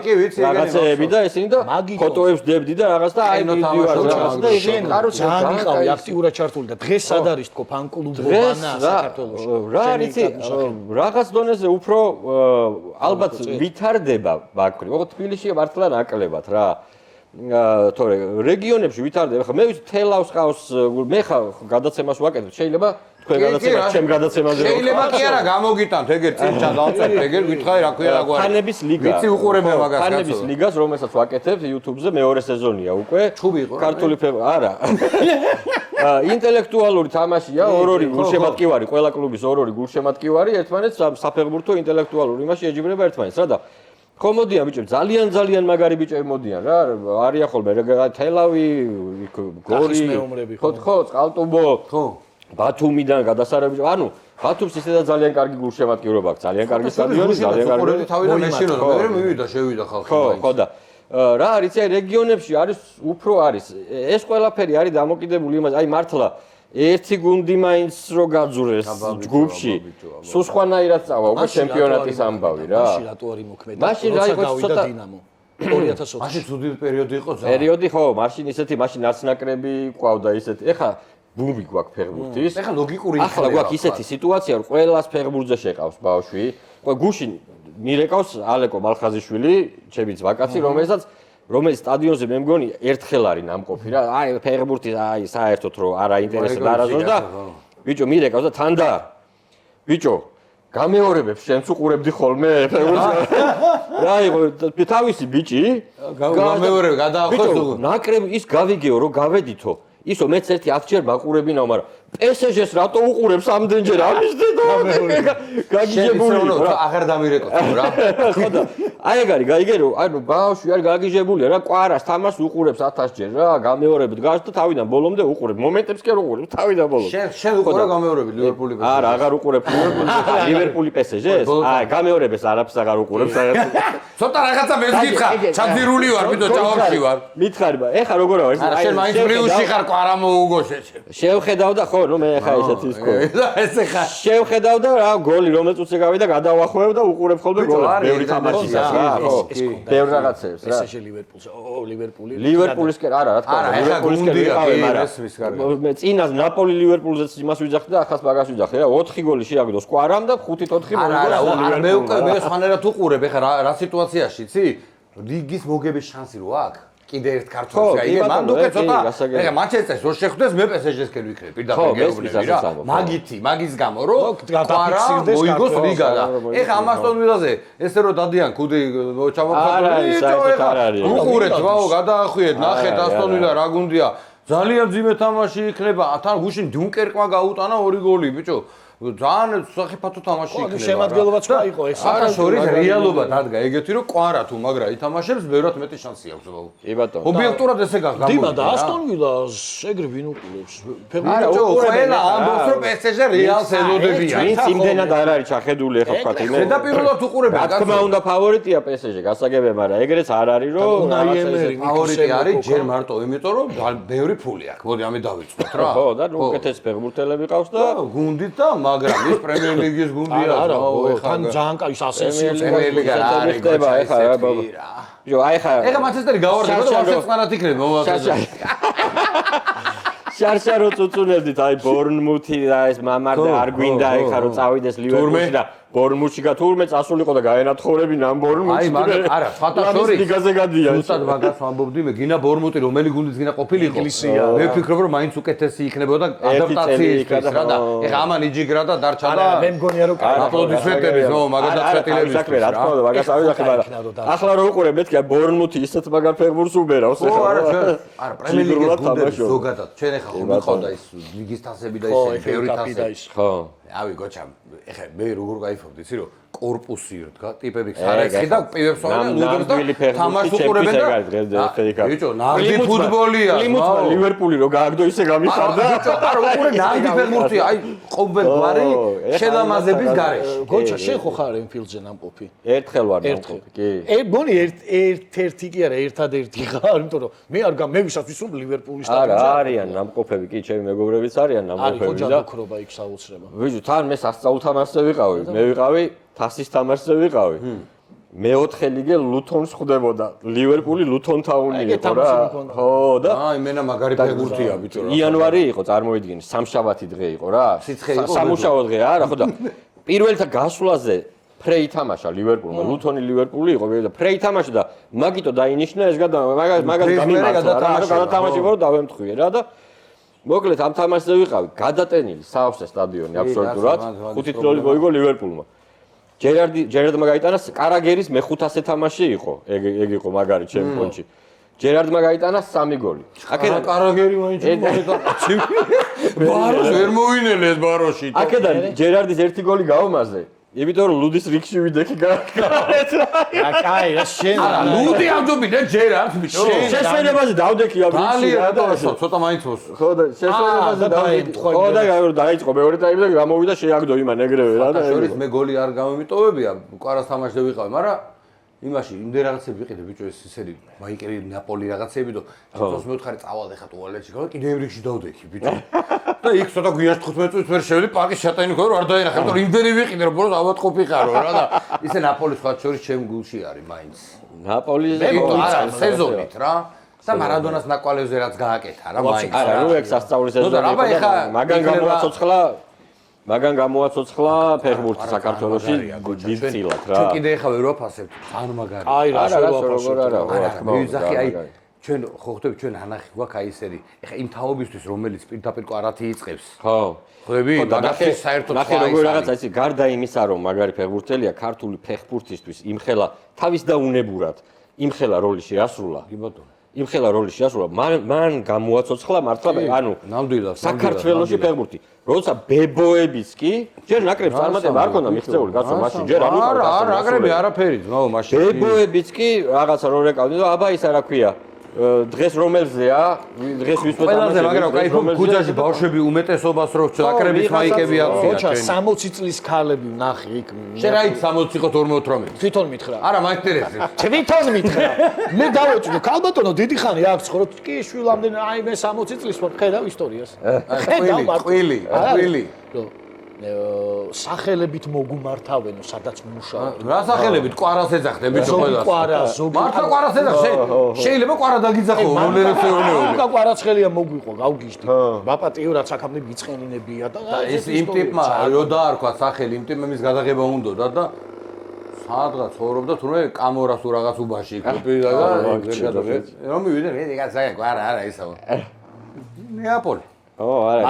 რაღაცეები და ესენი და ფოტოებს დებდი და რაღაც და აი მივდივარ რაღაც და ისინი ძალიან იყავი აქტიურად ჩართული და დღეს სად არის თქო ფანკლუბობანა საქართველოში რა რიცი რაღაც დონეზე უფრო ალბათ ვითარდება ბაქრი ოღონდ თბილისში მართლა ნაკლებად რა თორე რეგიონებში ვითარდება ხა მე ვიცი თელავს ყავს მე ხა გადაცემას ვაკეთებ შეიძლება თქვენ გადაცემას ჩემ გადაცემაზე შეიძლება კი არა გამოგიტანთ ეგერ წინჩა დავწერთ ეგერ გითხარი რა ქვია რა გვარი ფანების ლიგა ვიცი უყურებია მაგას კაცო ფანების ლიგას რომელსაც ვაკეთებ YouTube-ზე მეორე სეზონია უკვე ჩუბი იყო ქართული არა ინტელექტუალური თამაშია ორ-ორი გულშემატკივარი ყველა კლუბის ორ-ორი გულშემატკივარი ერთმანეთს საფეხბურთო ინტელექტუალური იმაში ეჯიბრება ერთმანეთს რა და ხო მოდიან ბიჭები ძალიან მაგარი ბიჭები მოდიან რა არიან ხოლმე თელავი გორი ხო წყალტუბო ხო ბათუმიდან გადასარევი ანუ ბათუმს ისედაც ძალიან კარგი გულშემატკივრობა აქვს ძალიან კარგი სტადიონი ძალიან კარგი თავიდან მეშინო მე მივიდა შევიდა ხალხი ხო და რა არის აი რეგიონებში არის უფრო არის ეს ყველაფერი არის დამოკიდებული იმაზე აი მართლა ერთი გუნდი მაინც რო გაძურეს ჯგუფში სულ სხვანაირად წავა უკვე ჩემპიონატის ამბავი რა მაშინ რატო არის მოქმედი მაშინ რა იყო ცოტა დინამო 2020 მაშინ ცუდი პერიოდი იყო ზა პერიოდი ხო მაშინ ისეთი მაშინ ნაცნაკრები ყავდა ისეთი ეხა ბუმი გვაქვს ფეხბურთის ეხა ლოგიკური ახლა გვაქვს ისეთი სიტუაცია რომ ყველას ფეხბურთზე შეყავს ბავშვი გუშინ მირეკავს ალეკო მალხაზიშვილი ჩემიც ვაკაცი რომელიც სტადიონზე მე მგონი ერთხელ არის ნამყოფი რა აი ფეხბურთი აი საერთოდ რომ არ აინტერესებს არასდროს და ბიჭო მირეკავს და თან და ბიჭო გამეორებებს შენც უყურებდი ხოლმე ფეხბურთს რა იყო თავისი ბიჭი გამეორებ გადაახოს ნაკრები ის გავიგეო რომ გავედითო ისო მეც ერთი 10 ჯერ მაყურებინაო მაგრამ PSG-ს რატო უყურებს ამდენჯერ ამის დედო გაგიჟებული რა აღარ დამირეკოთ რა ხო და აი ეგ არის გაიგერო ანუ ბავშვი არ გაგიჟებულია რა კვარას თამაშს უყურებს 1000 ჯერ რა გამეორებით გას და თავიდან ბოლომდე უყურებ მომენტებს კი არ უყურებ თავიდან ბოლომდე შენ უყურე გამეორები ლივერპული არა აღარ უყურებ ლივერპული PSG-ს აი გამეორებს არაფერს აღარ უყურებ საერთოდ ცოტა რაღაცა მე გითხრა ჩაძირული ვარ ბიჭო ჭაობში ვარ მითხარი აი ხა როგორ არის აი შენ მაინც პრიუსში ხარ კვარა მოუგო შევხედავ და ხო რომ მე ხა ესეთი ის ხო ესე ხა შევხედავ და რა გოლი რომელიც უცე გავიდა გადავახვევ და უყურებ ხოლმე გოლებს ბევრი თამაშია რა ხო ბევრი რაღაცებს რა PSG ლივერპულს ლივერპულისკენ არა რა თქმა უნდა ლივერპულისკენ ვიყავე მაგრამ მე წინას ნაპოლი ლივერპულზეც იმას ვიძახდი და ახაც მაგას ვიძახე რა 4 გოლი შეაგდო სკვარამ და 5-4 არა მე უკვე მე სხვანაირად უყურებ ეხლა რა სიტუაციაში იცი ლიგის მოგების შანსი რო აქვს კიდე ერთ ქართველს გაიგე მან უკვე ცოტა ეხლა მანჩესტერს რო შეხვდეს მე PSG-ს კენ ვიქნები პირდაპირ გეუბნები რა მაგის გამო რო კვარა მოიგოს ლიგა და ეხლა ამასტონ ვილაზე ესე რო დადიან ქუდი ჩამოხატული უყურეთ ვაო გადაახვიეთ ნახეთ ასტონ ვილა რა გუნდია ძალიან ძიმე თამაში იქნება თან გუშინ დუნკერკმა გაუტანა 2 გოლი ბიჭო ძალიან საფეხბურთო თამაში იქნება. შემადგენლობაც რა იყო ეს? არა, შორის რეალობა დადგა ეგეთი რომ კვარა თუ მაგრა ითამაშებს, ბევრად მეტი შანსი აქვს ბოლო. კი ბატონო. ობიექტურად ესე გახდა. დილა და ასტონ ვილას ეგრე ვინ უყურებს? არა, ყველა ამბობს რომ PSG რეალს ელოდებიან. ვინც იმდენად არ არის ჩახედული ახლა ვთქვათ იმე. ზედაპირულად უყურებენ. რა თქმა უნდა ფავორიტია PSG გასაგებია, მაგრამ ეგრეც არ არის რომ ფავორიტი არის ჯერ მარტო იმიტომ რომ ბევრი ფული აქვს. მოდი ამე დავიწყოთ რა. ხო და ნუ უკეთეს ფეხბურთელები ყავს და გუნდით და მაგრამ ის პრემიერ ლიგის გუნდია რა თან ძალიან კაი ასენსიო პრემიერ ლიგა რა არის ხდება ეხლა რა ბაბა ბიჭო აი ხა ეხლა მანჩესტერი გავარდება და ვარშავ წყნარად იქნება მოვაკეთე შარშარო წუწუნებდით, აი ბორნმუთი და ეს მამარ და არ გვინდა ეხა რომ წავიდეს ლივერპულში და ბორნმუთში გათურმე წასულიყო და გაენათხოვებინა ამ ბორნმუთში. აი მაგ არა, ფათაშორი. ლიგაზე გადიან. ზუსტად მაგას ვამბობდი მე, გინა ბორნმუთი რომელი გუნდის გინა ყოფილიყო. მე ვფიქრობ რომ მაინც უკეთესი იქნებოდა ადაპტაციისთვის რა და ეხა ამან იჯიგრა და დარჩა და მე მგონია რომ აპლოდისმენტები, ნო, მაგასაც ფეტილების. რა თქმა უნდა, მაგას ავიძახე, მაგრამ ახლა რო უყურებ მეთქი ბორნმუთი ისეთ მაგარ ფეხბურთს უბერავს ეხლა. არა, პრემიერ ლიგის გუნდები ზოგადად. ჩვენ ეხა ხომ მიყავდა ის ლიგის თასები და ის ბევრი თასები. ხო. ავი გოჩა, ეხა მე როგორ кайფობდი, იცი რომ კორპუსი რდგა, ტიპები ხარეხი და პირებს ვარენ ლუდებს და თამაშს უყურებენ და ბიჭო, ნაღდი ფუტბოლია. ლივერპული რო გააგდო ისე გამიხარდა. ბიჭო, არა, უყურე ნაღდი ფეხბურთია, აი ყოველგვარი შელამაზების გარეშე. გოჩა, შენ ხო ხარ ენფილდზე ნამყოფი? ერთხელ ვარ ნამყოფი, კი. მგონი ერთ-ერთი კი არა, ერთადერთი ხარ, იმიტომ რომ მე ვისაც ვისურვებ ლივერპულის სტადიონზე. არა, არიან ნამყოფები, კი, ჩემი მეგობრებიც არიან ნამყოფები და ჯადოქრობა იქ საოცრება. ბიჭო, თან მე სასწაულ თამაშზე ვიყავი, მე ვიყავი თასის თამაშზე ვიყავი. მეოთხე ლიგე ლუთონს ხვდებოდა. ლივერპული ლუთონ თაუნი იყო რა. ხო და აი მენა მაგარი ფეხბურთია ბიჭო რა. იანვარი იყო წარმოიდგინე, სამშაბათი დღე იყო რა. სიცხე იყო. სამუშაო დღე არა ხო და პირველთა გასვლაზე ფრეი თამაშა ლივერპულმა, ლუთონი ლივერპული იყო და ფრეი თამაშა და მაგიტო დაინიშნა ეს მაგას გამიმართა რა, გადათამაში ხო დავემთხვიე რა და მოკლედ ამ თამაშზე ვიყავი, გადატენილი საავსე სტადიონი აბსოლუტურად. 5 0 მოიგო ლივერპულმა. ჯერარდმა გაიტანა კარაგერის მე-500 თამაში იყო, ეგ იყო მაგარი ჩემპიონში. ჯერარდმა გაიტანა 3 გოლი. აქედან კარაგერი მაინც მოხდა. ბაროში ვერ მოვინელეს ბაროში. აქედან ჯერარდის 1 გოლი გაუმაზე. იმიტომ რომ ლუდის რიგში ვიდექი გააკეთეთ რა. კაი, რა შენ. არა, ლუდი ამჯობინე ჯერარდს ბიჭო. შესვენებაზე დავდექი ამ რიგში რა და ცოტა მაინც ვოს. ხო და შესვენებაზე დავდექი. ხო და დაიწყო მეორე ტაიმი და გამოვიდა შეაგდო იმან ეგრევე რა და შორის მე გოლი არ გამომიტოვებია, ყარას თამაშზე ვიყავი, მაგრამ იმაში იმდენ რაღაცები ვიყიდე ბიჭო ეს ისეთი მაიკერი ნაპოლი რაღაცები და თვითონ მეოთხარი წავალ ეხა ტუალეტში გავა კიდევ რიგში დავდექი ბიჭო და იქ ცოტა გვიან 15 წუთს ვერ შევედი პარკის შატანი ხო არ დაინახე იმიტომ რომ იმდენი ვიყიდე რომ ბოლოს ავატყოფიყარო რა და ისე ნაპოლის სხვა შორის ჩემ გულში არის მაინც ნაპოლის არა სეზონით რა და მარადონას ნაკვალევზე რაც გააკეთა რა მაინც არა ნუ ეგ სასწაულის სეზონი იყო მაგან გამოაცოცხლა ფეხბურთი საქართველოში დიდწილად რა. ჩვენ კიდე ახლა ვერ ვაფასებთ, ძალიან მაგარი. აი რა როგორ არა, რა თქმა უნდა. ვიზახი აი ჩვენ ხო ხვდები ჩვენ ანახი გვაქვს აი ესეთი. ეხლა იმ თაობისთვის რომელიც პირდაპირ კვარათი იწყებს. ხო. ხვდები? მაგათი საერთოდ ნახე როგორ რაღაცა იცი, გარდა იმისა რომ მაგარი ფეხბურთელია ქართული ფეხბურთისთვის იმხელა თავის და უნებურად იმხელა როლში ასრულა. კი ბატონო. იმხელა როლში ასრულა. მან გამოაცოცხლა მართლა ანუ ნამდვილად საქართველოში ფეხბურთი. როცა ბებოებიც კი ჯერ ნაკრებს წარმატება არ ქონდა მიღწეული კაცო მაშინ ჯერ არ იყო არა ნაკრები არაფერი ძმაო მაშინ ბებოებიც კი რაღაცა რო რეკავდნენ და აბა ის არა ქვია დღეს რომელზეა დღეს ვის ყველაზე მაგრამ кайფობ ქუჯაში ბავშვები უმეტესობას რო ნაკრების მაიკები აქვს ოჩა 60 წლის ქალები ნახე იქ შენ რა იქ 60 იყო 52 თვითონ მითხრა არა მაინტერესებს თვითონ მითხრა მე დავეჭვი ქალბატონო დიდი ხანი აქვს ხო კი შვილამდე აი მე 60 წლის ვარ ხედავ ისტორიას ყვილი სახელებით მოგუმართავენო სადაც მუშაობ რა სახელებით კვარას ეძახდე ბიჭო ყველას კვარა მართლა კვარას ეძახ შეიძლება კვარა დაგიძახო უნერესეუნეული უკა კვარაცხელია მოგვიყო გავგიჟდი ბაპატიო რაც აქამდე გიწყენინებია და ეს იმ ტიპმა რო დაარქვა სახელი იმ ტიპმა მის გადაღება უნდოდა და სადღაც ცხოვრობდა თურმე კამორას თუ რაღაც უბანში იქ და რომ მივიდე მე ეგაცაა კვარა არა ისაო ნეაპოლი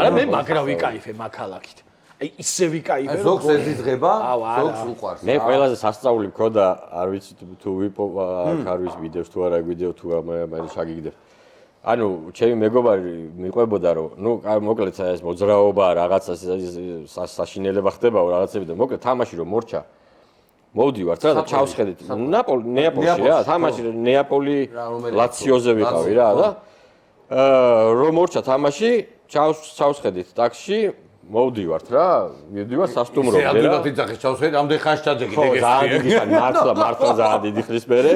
არა მე მაგრა ვიკაიფე მაქალაქით აი ისე ვიკაიფე რომ ზოგს ეზიზღება ზოგს უყვარს მე ყველაზე სასწაული მქონდა არ ვიცი თუ ვიპოვა კარვის ვიდეოს თუ არა ვიდეო თუ მე შეგიგდებ ანუ ჩემი მეგობარი მიყვებოდა რომ ნუ მოკლედ ეს მოძრაობა რაღაცა საშინელება ხდებაო რაღაცები და მოკლედ თამაში რომ მორჩა მოვდივართ რა და ჩავსხედეთ ნეაპოლში რა თამაში ნეაპოლი ლაციოზე ვიყავი რა და რომ მორჩა თამაში ჩავსხედით ტაქსში მოვდივართ რა მივდივარ სასტუმრომდე რა ზედმეტად იძახეს ჩავსხედით ამდენ ხანს ჩაძეგით ეგ ეს მართლა ძალიან დიდი ხნის მერე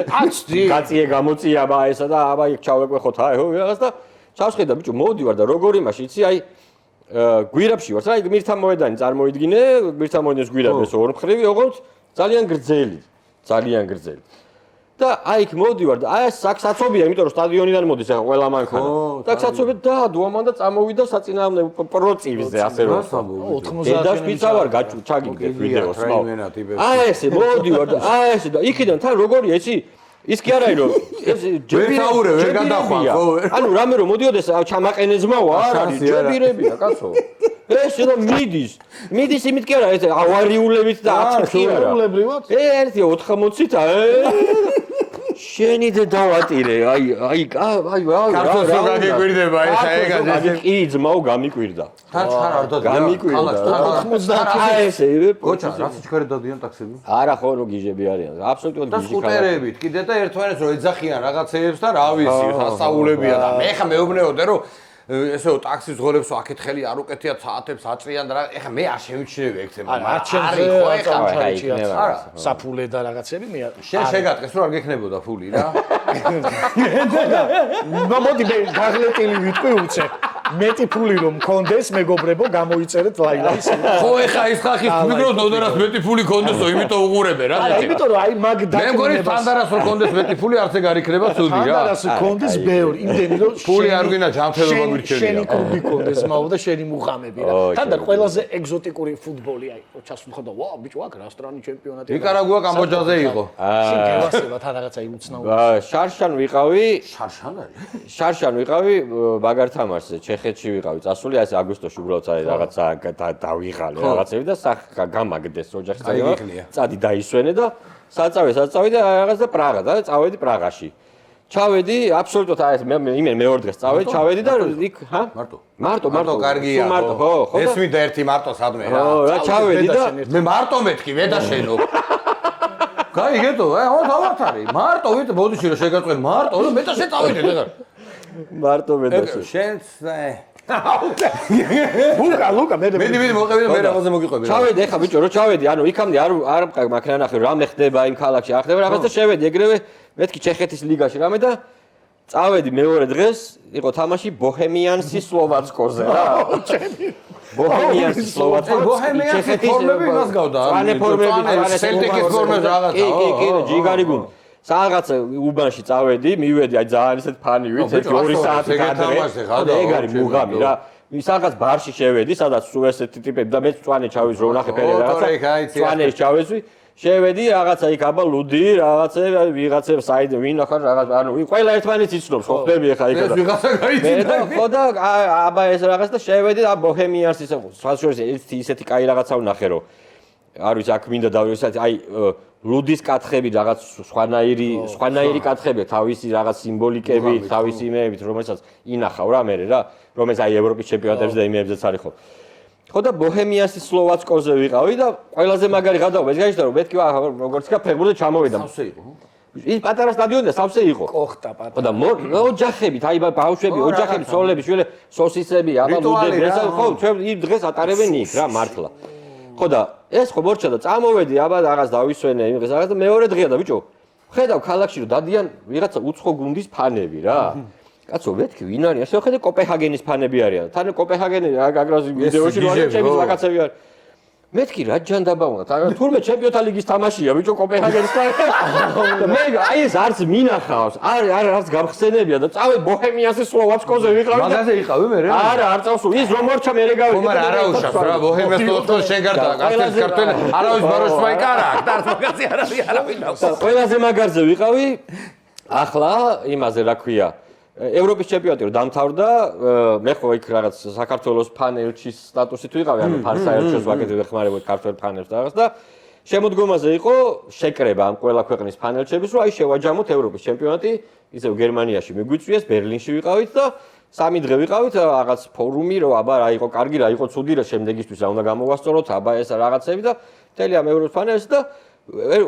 კაციე გამოწია აბა ესა და აბა იქ ჩავეკვეხოთ აი ხო რაღაც და ჩავსხედა ბიჭო მოვდივარ და როგორ იმაში იცი აი გვირაბში ვართ რა იქ მირთა მოედანი წარმოიდგინე მირთა მოედნის გვირაბი ეს ორმხრივი ოღონდ ძალიან გრძელი და აი იქ მოდივარ და აი საცობია, იმიტომ რომ სტადიონიდან მოდის ახლა ყველა მანქანა. და საცობია დაადო ამან და წამოვიდა საწინააღმდეგო პროცესზე ასე რომ. 90 დედაშპიცა ვარ ჩაგიგდებ ვიდეოს ხო. აი ესე მოდივარ და აი ესე და იქიდან თან როგორია იცი? ის კი არა რომ ეს ჯებირები ვერ გადახვალ ხო? ანუ რამე რომ მოდიოდეს ჩამაყენე ძმა ვარ არის ჯებირებია კაცო. ეს რომ მიდის იმით კი არა ეს ავარიულებით და 10 კი არა. ავარიულებრივად? ერთი 80-ით შენი და დავატირე აი ქართულს რო გაგეკვირდება ეს ეგ კი ძმაო გამიკვირდა. თან ჩარ არ დადიან. გამიკვირდა. 90 ესე გოჩა რაც ჩქარი დადიან ტაქსები? არა ხო რო გიჟები არიან. აბსოლუტურად და გიჟი სკუტერებით კიდე და ერთმანეთს რო ეძახიან რაღაცეებს და რა ვიცი, სასწაულებია და მე ხა მეუბნეოდე რომ ესეო ტაქსის ღოლებს აკეთხელი არ უკეთია საათებს აწრიან და რა ეხა მე არ შევიჩნევი ექცემა არ არის ხო ეხა არა საფულე და რაღაცები მე შენ შეგატყეს რომ არ გექნებოდა ფული რა მოდი მე გაღლეტილი ვიტყვი უცე მეტი ფული რომ მქონდეს მეგობრებო გამოიწერეთ ლაილაის ხო ეხა ის ხახის მიგროს ნოდარას მეტი ფული ქონდესო იმიტომ უყურებე რა არა იმიტომ რომ აი მაგ მე მგონი ფანდარას რო ქონდეს მეტი ფული არც ეგ არ იქნება ცუდი რა ფანდარას ქონდეს ბევრი იმდენი რომ ფული არ გვინდა ჯანმრთელობა გვირჩევია შენი კლუბი ქონდეს მაო და შენი მუღამები რა თანდარ ყველაზე ეგზოტიკური ფუტბოლი აი ჩასულხო და ვა ბიჭო აქ რასტრანი ჩემპიონატი ნიკარაგუა კამბოჯაზე იყო შენ გევასება თან რაღაცა უცნაური შარშან ვიყავი შარშან არის შარშან ვიყავი ბაგართამარზე ჩეხეთში ვიყავი წასული ასე აგვისტოში უბრალოდ რაღაცა დავიღალე რაღაცები და გამაგდეს ოჯახი წადი დაისვენე და საწავე და რაღაც და პრაღა და წავედი პრაღაში ჩავედი აბსოლუტურად აი მე მეორე დღეს წავედი ჩავედი და იქ მარტო კარგია ხო ეს მინდა ერთი მარტო სადმე რა რა ჩავედი და მე მარტო მეთქი ვედაშენო გაიგეთო ხო თავად არის მარტო ვით ბოდიში რომ შეგაწყვენ მარტო რომ მეტა შეწავიდეთ ეხლა მარტო ვედაშენ შენს ლუკა მე მოყევი მე რაღაცა მოგიყვები ჩავედი ეხლა ბიჭო რო ჩავედი ანუ იქამდე არ მაქნა ნახე რამე ხდება იმ ქალაქში არ ხდება რაღაც და შევედი ეგრევე მეთქი ჩეხეთის ლიგაში რამე და წავედი მეორე დღეს იყო თამაში ბოჰემიანსი სლოვაცკოზე რა ბოჰემიანსი სლოვაცკოზე ბოჰემიანსი ფორმები იმას გავდა ფორმები სელტიკის ფორმები რაღაცა კი ჯიგარი გუნდი რაღაც უბანში წავედი მივედი აი ძალიან ისეთ ფანი ვიცი 2 საათი გადრე ეგ არის მუღამი რა ისაღაც ბარში შევედი სადაც სულ ესეთი ტიპები და მე წვანე ჩავიზ რო ნახე ფერე რაღაცა წვანეში ჩავეძვი შევედი რაღაცა იქ აბა ლუდი რაღაცა ვიღაცებ საიდე ვინ ახარ რაღაც ანუ ყველა ერთმანეთს იცნობს ხო ხდები ახლა იქ და ეს ვიღაცა გაიცინდა ხო და აბა ეს რაღაც და შევედი და ბოჰემიანს ისეთი კაი რაღაცა ვნახე რომ არ ვიცი აქ მინდა დავისაც აი ლუდის კათხები რაღაც სხვანაირი კათხები თავისი რაღაც სიმბოლიკები თავისი იმეებით რომელსაც ინახავ რა მე რა რომელიც აი ევროპის ჩემპიონატებზე და იმეებზეც არის ხო და ბოჰემიანსის სლოვაცკოზე ვიყავი და ყველაზე მაგარი გადაობა ეს გაიჩნდა რომ მეთქი როგორც კი ფეხბურთზე ჩამოვიდა სავსე იყო ის პატარა სტადიონი და სავსე იყო კოხტა პატარა ხო და ოჯახებით აი ბავშვები ოჯახები სოლები შვილები სოსისები აბა ლუდები ეს ხო ჩვენ იმ დღეს ატარებენ იქ რა მართლა ხო და ეს ხო მორჩა და წამოვედი აბა რაღაც დავისვენე იმ დღეს რაღაც და მეორე დღეა და ბიჭო ხედავ ქალაქში რომ დადიან ვიღაცა უცხო გუნდის ფანები რა კაცო მეთქი ვინ არის ასე ხედე კოპენჰაგენის ფანები არიან თან კოპენჰაგენი აგრას ვიდეოში რო არის ჩემს რაღაცები არის მეთქი რა ჯანდაბა უნდა თურმე ჩემპიონთა ლიგის თამაშია ბიჭო კოპენჰაგენის და მე აი ეს არც მინახავს არც გამხსენებია და წავე ბოჰემიანსის სლოვაცკოზე ვიყავი მაგაზე იყავი მე არა არ წავსო ის რომ მორჩა მე რეგავი ხომ არა აუშავს რა ბოჰემიას სლოვაცკოზე შენ გარდა გასცეს ქართველი არავის ბაროშვაი კარა და მაგაზე არავინ ყველაზე მაგარზე ვიყავი ახლა იმაზე რა ქვია ევროპის ჩემპიონატი რომ დამთავრდა მე ხო იქ რაღაც საქართველოს ფანელჩის სტატუსით ვიყავი ანუ ფარსაელჩოს ვაკეთებ ხმარებოდი ქართველ ფანელს და რაღაც და შემოდგომაზე იყო შეკრება ამ ყველა ქვეყნის ფანელჩების რომ აი შევაჯამოთ ევროპის ჩემპიონატი ისევ გერმანიაში მიგვიწვიეს ბერლინში ვიყავით და 3 დღე ვიყავით რაღაც ფორუმი რომ აბა რა იყო კარგი რა იყო ცუდი რა შემდეგისთვის რა უნდა გამოვასწოროთ აბა ეს რაღაცები და მთელი ამ ევროპის ფანელს და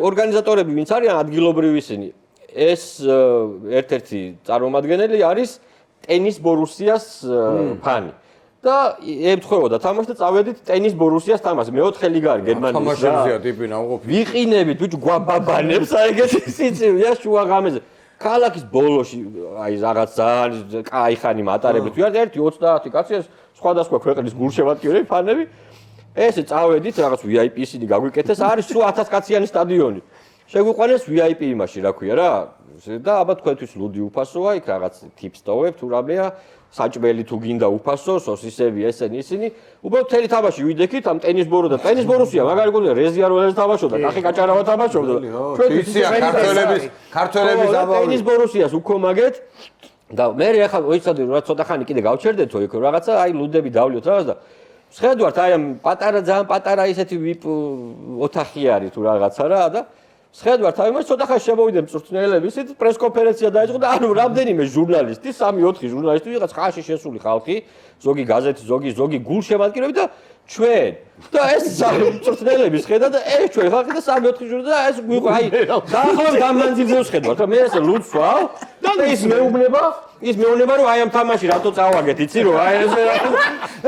ორგანიზატორები ვინც არიან ადგილობრივი ისინი ეს ერთ-ერთი წარმომადგენელი არის ტენის ბორუსიას ფანი და ემთხვეოდა თამაში და წავედით ტენის ბორუსიას თამაში მე-4 ლიგა არის გერმანიაში თამაშებზეა ტიპი ნამყოფი ვიყინებით ბიჭო გვაბაბანებს აი ეგეთი სიცივია შუა ღამეზე ქალაქის ბოლოში აი რაღაც ძალიან კაი ხანი მატარებით ვიყავ 1-30 კაცი სხვადასხვა ქვეყნის გულშემატკივრები ფანები ესე წავედით რაღაც VIP-სინი გაგვიკეთეს არის სულ 1000 კაციანი სტადიონი შეგვიყვანეს VIP იმაში, რა ქვია რა. და აბა თქვენთვის ლუდი უფასოა, იქ რაღაც ტიპს ტოვებ თუ რამეა, საჭმელი თუ გინდა უფასო, სოსისები ესენი ისინი. უბრალოდ მთელი თამაში ვიდექით ამ ტენის ბორო და ტენის ბოროსია, მაგარი გონია რეზიარველს თამაშობდა, კახი კაჭარავა თამაშობდა. ჩვენთვისია ქართველების აბა ტენის ბოროსიას უქომაგეთ და მე ახლა ვიცოდი რა ცოტა ხანი კიდე გავჩერდეთო იქ რაღაცა აი ლუდები დავლიოთ რაღაც და შეხედვართ აი ამ პატარა ძალიან პატარა ისეთი VIP ოთახი არის თუ რაღაცა რა და შეხედვართ აი მას ცოტა ხანი შემოვიდნენ მწვრთნელები ისეთ პრესკონფერენცია დაიწყო და ანუ რამდენიმე ჟურნალისტი 3-4 ჟურნალისტი ვიღაც ხაში შესული ხალხი ზოგი გაზეთი ზოგი გულშემატკივრები და ჩვენ და ეს მწვრთნელები შეხედა და ეს ჩვენ ხალხი და 3-4 ჟურნალისტი და ეს გვიყვა აი დაახლოებით გამანძილზეებს ხედავთ რა მე ესე ლუდს ვარ და ის მეუბნება რომ აი ამ თამაში რატო წავაგეთ იცი რომ აი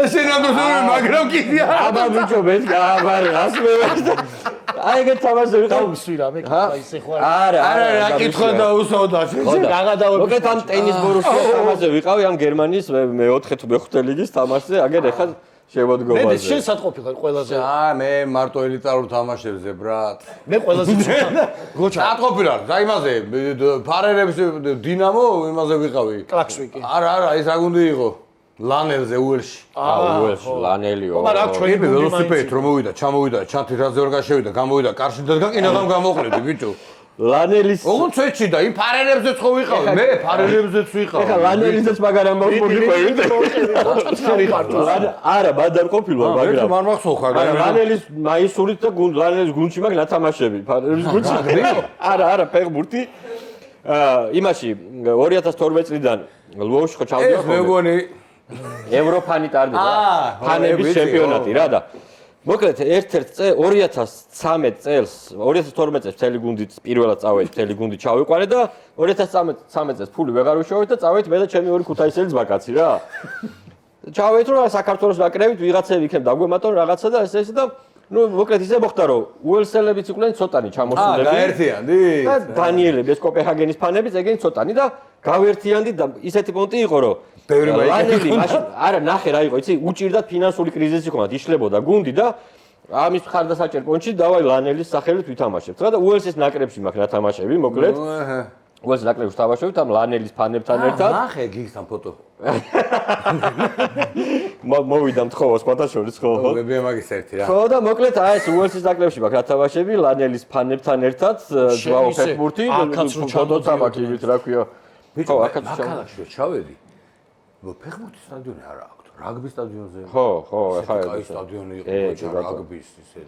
ესე ნამდვილად მაგრამ კიდია აბა ბიჭო მე აბარე რას მე აი ეგეთ თამაში დავუსვი რა მე აი ესე ხო არა რა კითხვა დაუსვავდა რაღა დავუსვი მოგეთ ამ ტენის ბორუსის თამაშზე ვიყავი ამ გერმანიის მე-4 თუ მე-5 ლიგის თამაშზე აგერ ახლა შემოდგომაზე მე შენ სათყოფი ხარ ყველაზე მე მარტო ელიტარულ თამაშებზე ბრატ მე ყველაზე გოჩა სათყოფი რა და იმაზე ფარერების დინამო იმაზე ვიყავი კლაქსვიკი არა ეს რა გუნდი იყო ლანელზე უელში უელში ლანელიო მაგრამ აქ ჩვენი ველოსიპედით რომ მოვიდა ჩამოვიდა ჩანთი რაზე ვერ გაშევიდა გამოვიდა კარში და გაკინაღამ გამოყრედი ბიჭო ლანელის ოღონდ წეჩი და იმ ფარერებზეც ხო ვიყავი მე ფარერებზეც ვიყავი ეხა ლანელისაც მაგარ ამბავს მოგიყვებით არა ბადარ ყოფილვარ მაგრამ მარ მახსოვ ხარ ლანელის მაისურით და ლანელის გუნდში მაგ ნათამაშები ფარერების გუნდში არა ფეხბურთი იმაში 2012 წლიდან ლვოვში ხო ჩავდიო ეს მე მგონი ევროფანი ტარდება ფანების ჩემპიონატი რა და მოკლედ ერთ-ერთ 2013 წელს 2012 წელს მთელი გუნდი პირველად წავედი მთელი გუნდი ჩავიყვანე და 2013 წელს ფული ვეღარ ვიშოვეთ და წავედი მე და ჩემი ორი ქუთაისელი ძმაკაცი რა ჩავედი რომ საქართველოს ნაკრებით ვიღაცები იქნებ დაგვემატონ რაღაცა და ეს და ну მოკლედ ისე მოხდა რომ უელსელებიც იყვნენ ცოტანი ჩამოსულები გაერთიანდი და დანიელები ეს კოპენჰაგენის ფანებიც ეგენი ცოტანი და გავერთიანდი და ისეთი პონტი იყო რომ ლანელი მაშინ არა ნახე რა იყო იცი უჭირდათ ფინანსური კრიზისი ხომ იშლებოდა გუნდი და ამის მხარდასაჭერ პონჩი დავაი ლანელის სახელით ვითამაშებთ რა და უელსის ნაკრებში მაქვს ნათამაშები მოკლედ უელსის ნაკრებში ვთამაშობთ ამ ლანელის ფანებთან ერთად ნახე გიგთან ფოტო მოვიდა მთხოვა სხვათა შორის ხო მე მაგის ერთი რა ხო და მოკლედ აი ეს უელსის ნაკრებში მაქვს ნათამაშები ლანელის ფანებთან ერთად ძვაო ფეხბურთი ფოტოც მაქვს იმით რა ქვია ხო აქაც ჩავედი ფეხბურთის სტადიონი არა აქვს რაგბის სტადიონზე ხო ახლა ეს სტადიონი იყო რაგბის ისე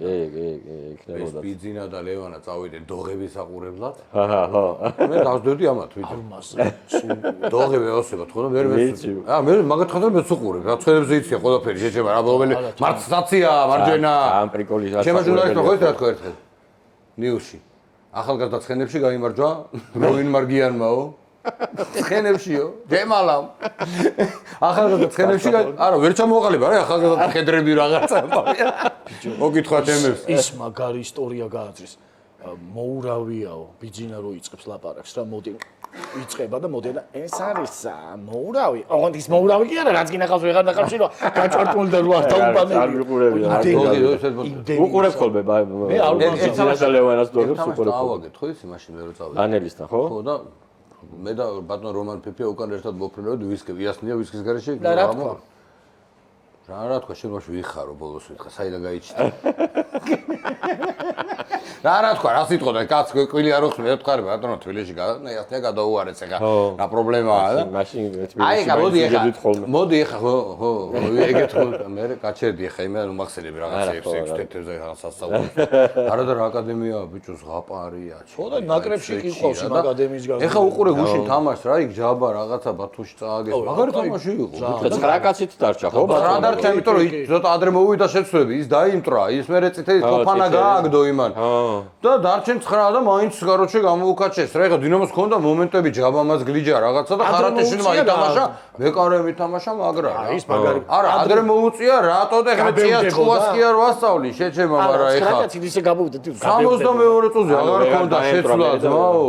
იქნებოდა ეს ბიძინა და ლევანა წავიდნენ დოღების აყურებლად ხო მე დავსდევდი ამათ ვიდეო დოღები ოსება თქო და მე მე მაგათ ხარ მე ვუყურებ რა ცხელებზე იცია ყველაფერი შეჭება რა ბოლომელი მარტსაცია მარჯვენა ამ პრიკოლი რა ჩემ ჟურნალისტმა ხო ითქვა ერთხელ ნიუსში ახალგაზრდა ცხენებში გაიმარჯვა როვინ მარგიანმაო ცხენებშიო დემალამ ახალგაზრდა ცხენებში არა ვერ ჩამოყალიბა რა ახალგაზრდა ხედრები რაღაცა მოგითხრათ ემებს ის მაგარი ისტორია გააძრის მოურავიაო ბიძინა რო იწყებს ლაპარაკს რა მოდი იწყება და მოდი და ეს არის მოურავი ოღონდ ის მოურავი კი არა რაც გინახავს ვეღარ დაკავშირო გაჭარბული და რო არ დაუბანები უყურებ ხოლმე მე არ უყურებ ლევანას დოგებს უყურებ ავაგეთ ხო ისი მაშინ მე რო წავედი ანელისთან ხო ხო და მე და ბატონ რომან ფიფია უკან ერთად მოფრინავდი ვისკი იასნია ვისკის გარეშე და რა თქვა რა თქვა შენ მაშინ ვიხარო ბოლოს ვითხა საიდან გაიჩიტა რა თქვა რა სიტყვა და კაც კვილი არ უხსნე ვთქარი ბატონო თბილისში იასნია გადაუარեց ეხა რა პრობლემაა და მაშინ თბილისში მოდი ეხა ხო ეგეთ ხო მე გაჩერდი ეხა იმე უმახსენები რაღაცეებს ეს თეთრზე სასწაულს არა და რა აკადემია ბიჭოს ღაპარია ხო და ნაკრებში კი ყავს იმ აკადემიის გაზეთი ეხა უყურე გუშინ თამაშს რა იქ ჯაბა რაღაცა ბათუმში წააგეს მაგარი თამაში იყო 9 კაცით დარჩა ხო რა დარჩა იმიტომ რომ ცოტა ადრე მოვიდა შეცვლები ის დაიმტრა ის მე წითელი თოფანა გააგდო იმან და დარჩენ 9 და მაინც გაროჩე გამოუკაჩეს რა ეხა დინამოს ქონდა მომენტები ჯაბამას გლიჯა რაღაცა და ხარატეშინმა ითამაშა მეკარე მითამაშა მაგრა ის მაგარი არა ადრე მოუწია რატო და ეხა წიას ჭუას კი არ ვასწავლი შეჩემა მაგრამ ეხა 9 კაცი ისე გამოვიდა 62 წუთზე აღარ ქონდა შეცვლა ძმაო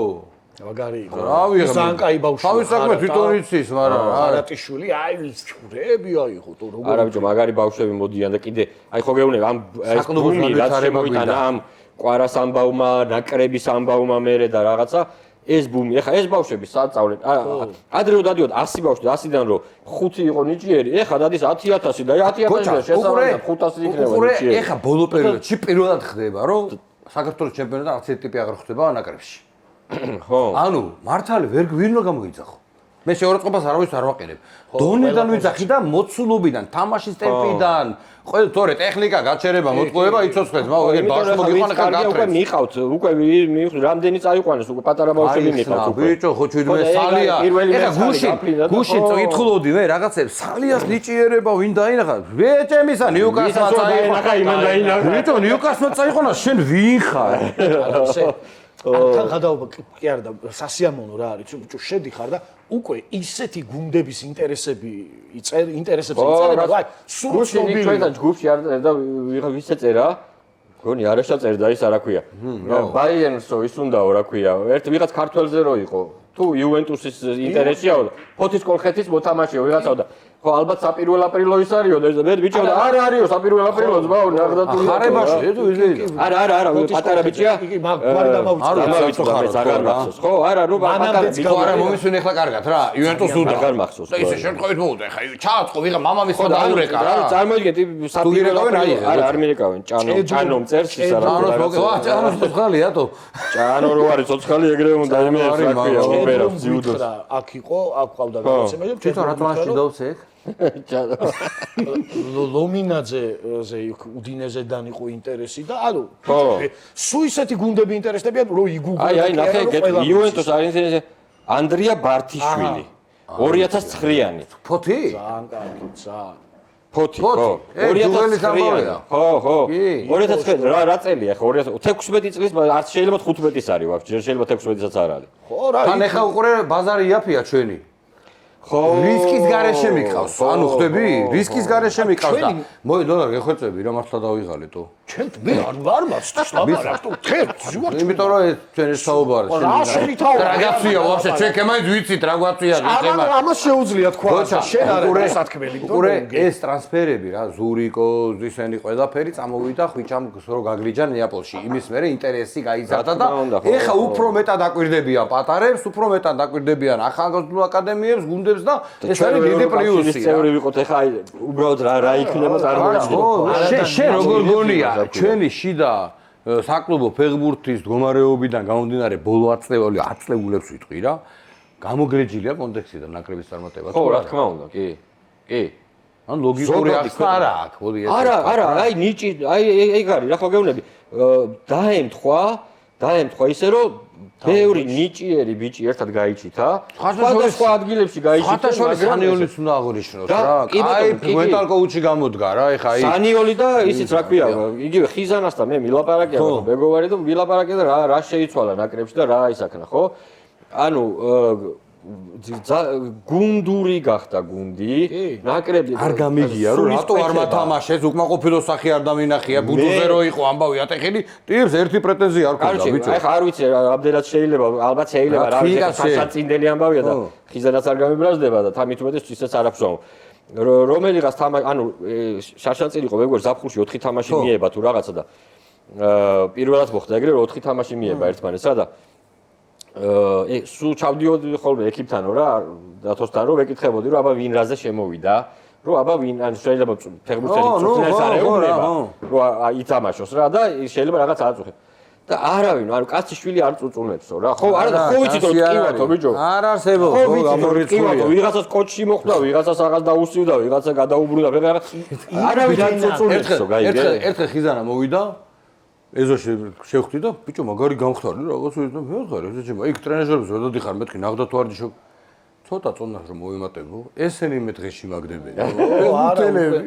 მაგარი იყო რავი ზანკაი ბავშვი თავის საქმე თვითონ იცის მაგრამ არატიშვილი აი ჩურები აიღო თუ როგორ არა ბიჭო მაგარი ბავშვები მოდიან და კიდე აი ხო გეუბნები ამ ეს გუნდი რაც შემოიტანა ამ კვარას ამბავმა, ნაკრების ამბავმა მერე და რაღაცა ეს ბუმი. ეხა ეს ბავშვები საწავლენ. ადრე რო დადიოდ 100 ბავშვი 100-დან რო 5 იყო ნიჭიერი, ეხა დადის 10,000 და 10,000 შესაბამისად 500 იქნება ნიჭიერი. ეხა ბოლო პერიოდში პირველად ხდება, რომ საქართველოს ჩემპიონატი არც ერთი ტიპი აღარ ხდება ნაკრებში. ხო. ანუ მართალი ვინ რო გამოიძახო. მე შეურაცხყოფას არავის არ ვაყენებ. დონიდან ვიძახი და მოცულობიდან, თამაშის ტემპიდან, ყველა თორე ტექნიკა, გაჩერება, მოტყუება იცოცხლეს, მაგრამ ბავშვი მოგიყვანა ხარ უკვე გათრებს. მიყავთ, უკვე რამდენი წაიყვანეს, უკვე პატარა ბავშვები მიყავთ უკვე. ბიჭო, ხო ჩვიდმე სალია. ეხა გუში წვითხულოდი მე რაღაცებს, სალიას ნიჭიერება ვინ დაინახა? ვეჭემისა ნიუკასლმა წაიყვანა, იმან დაინახა. ბიჭო, ნიუკასლმა წაიყვანა, შენ ვინ ხარ? თან გადაობა კი არა და სასიამოვნო რა არის, ბიჭო, შედიხარ და უკვე ისეთი გუნდების ინტერესებს იწერება, აი, სულ ცნობილი. ჩვენ და ჯგუფში არ და ვიღა წერა. გონი არ შეწერდა ის რა ქვია. ბაიერნსო ის უნდაო რა ქვია. ერთ ვიღაც ქართველზე რო იყო. თუ იუვენტუსის ინტერესიაო და ფოთის კოლხეთის მოთამაშეო ვიღაცაო და ხო ალბათ საპირველ აპრილო ის არისო და მე ბიჭო და არა არისო საპირველ აპრილო ზბაო ნახდათული ხარებაში ეთო იზეიდა არა პატარა ბიჭია იგი გვარი დამავიწყდა ხო არა ნუ პატარა ბიჭო არა მომისვენ ახლა კარგად რა იუვენტუს უნდა აღარ მახსოვს და ისე შემთხვევით მოვუდა ხა ჩააწყო ვიღა მამამის ხო დაურეკა რა წარმოიდგინეთ საპირველ აპრილო არ მიერეკავენ ჭანო წერს ის არა ჭანოს მოგევა ჭანოს ცოცხალია თო ჭანო რო არის ცოცხალი ეგრევე უნდა იმეებს რა ქვია ოპერავს ძიუდოს აქ იყო აქ ყავდა რაღაცა მე თვითონ რა თამაში დავცე ლომინაძეზე უდინეზედან იყო ინტერესი და ანუ სულ ისეთი გუნდები ინტერესდებიან რომ იგუგლო აი ნახე იუვენტუს არის ანდრია ბართიშვილი 2009-იანი ფოთი ძალიან კარგი ძალიან ფოთი ხო 2009-იანი ხო 2009 რა წელია ხო 2016 წლის არც შეიძლება 15-ის არის ვაფშე შეიძლება 16-ისაც არ არის ხო რა თან ეხა უყურე ბაზარი იაფია ჩვენი ხო რისკის გარეშე მიყავს ანუ ხდები რისკის გარეშე მიყავს და მოი დოლარი გეხვეწები რა მართლა დავიღალეთო ჩვენ მე არ მაცდს ლაპარაკს თუ ხერ ზუარ იმიტომ რომ ეს ჩვენ ეს საუბარი რა გაცია ვაფშე ჩვენ კემაინც ვიცით რა გვაწია თემა ამას შეუძლია თქვა შენ არა სათქმელი უყურე ეს ტრანსფერები რა ზურიკო ისენი ყველაფერი წამოვიდა ხვიჩამ რო გაგლიჯა ნეაპოლში იმის მერე ინტერესი გაიზარდა და ეხა უფრო მეტად აკვირდებიან პატარებს უფრო მეტად აკვირდებიან ახალგაზრდულ აკადემიებს გუნდებს და ეს არის დიდი პლუსი წევრი ვიყოთ ეხა უბრალოდ რა იქნება წარმოიდგინე შენ როგორ გონია ჩვენი შიდა საკლუბო ფეხბურთის მდგომარეობიდან გამომდინარე ბოლო 10 წლებულებს ვიტყვი რა გამოგრეჯილია კონტექსტიდან ნაკრების წარმატება ხო რა თქმა უნდა კი ან ლოგიკური ახსნა არა აქვს მოდი ეს არა აი ნიჭი აი ეგ არის რა ხო გეუბნები დაემთხვა ისე რომ ბევრი ნიჭიერი ბიჭი ერთად გაიჩითა სხვადასხვა ადგილებში გაიჩითა ხათაშორის სანიოლის უნდა აღნიშნოს რა აი მენტალ კოუჩი გამოდგა რა ეხა აი სანიოლი და ისიც რა ქვია იგივე ხიზანასთან მე მილაპარაკია მეგობარი და მილაპარაკია და რა შეიცვალა ნაკრებში და რა ისაქნა ხო ანუ გუნდური გახდა გუნდი ნაკრები არ გამიგია რომ რატო არ მათამაშეს უკმაყოფილო სახე არ დამინახია ბუდოზე რო იყო ამბავი ატეხილი ტიპს ერთი პრეტენზია არ ქონდა ბიჭო აი ხა არ ვიცი რამდენად შეიძლება ალბათ შეიძლება რა ვიცი საშაწინდელი ამბავია და ხიზანაც არ გამიბრაზდება და თამით უმეტეს ისეც არ აქვს რომელიღაც ანუ შაშაწილი იყო მეგობრ ზაფხულში 4 თამაში მიება თუ რაღაცა და პირველად მოხდა ეგრე რომ 4 თამაში მიება ერთმანეთს რა და სულ ჩავდიოდი ხოლმე ეკიპთანო რა დათოსთან რომ ეკითხებოდი რომ აბა ვინ რაზე შემოვიდა რომ აბა ვინ ან შეიძლება ფეხბურთელი წვრთნელს არ ეუბნება რომ ითამაშოს რა და შეიძლება რაღაც აწუხე და არავინ ანუ კაცი შვილი არ წუწუნებსო რა ხო არა და ხო ვიცით რომ ტკივათო ბიჭო არ არსებობს ხო გამორიცხულია ვიღაცას კოჩში მოხვდა ვიღაცას რაღაც დაუსწივდა ვიღაცა გადაუბრუნდა ფეხი არავინ არ წუწუნებსო გაიგე ერთხელ ხიზანა მოვიდა ეზოში შევხვდი და ბიჭო მაგარი გამხდარი რაღაც ვიცი და მეხარ ესე ჩემ იქ ტრენაჟერებს ვერ დადიხარ მეთქი ნახდა თუ არ დიშო ცოტა წონას რომ მოვიმატებო ესენი მე დღეში მაგდებენ უთელები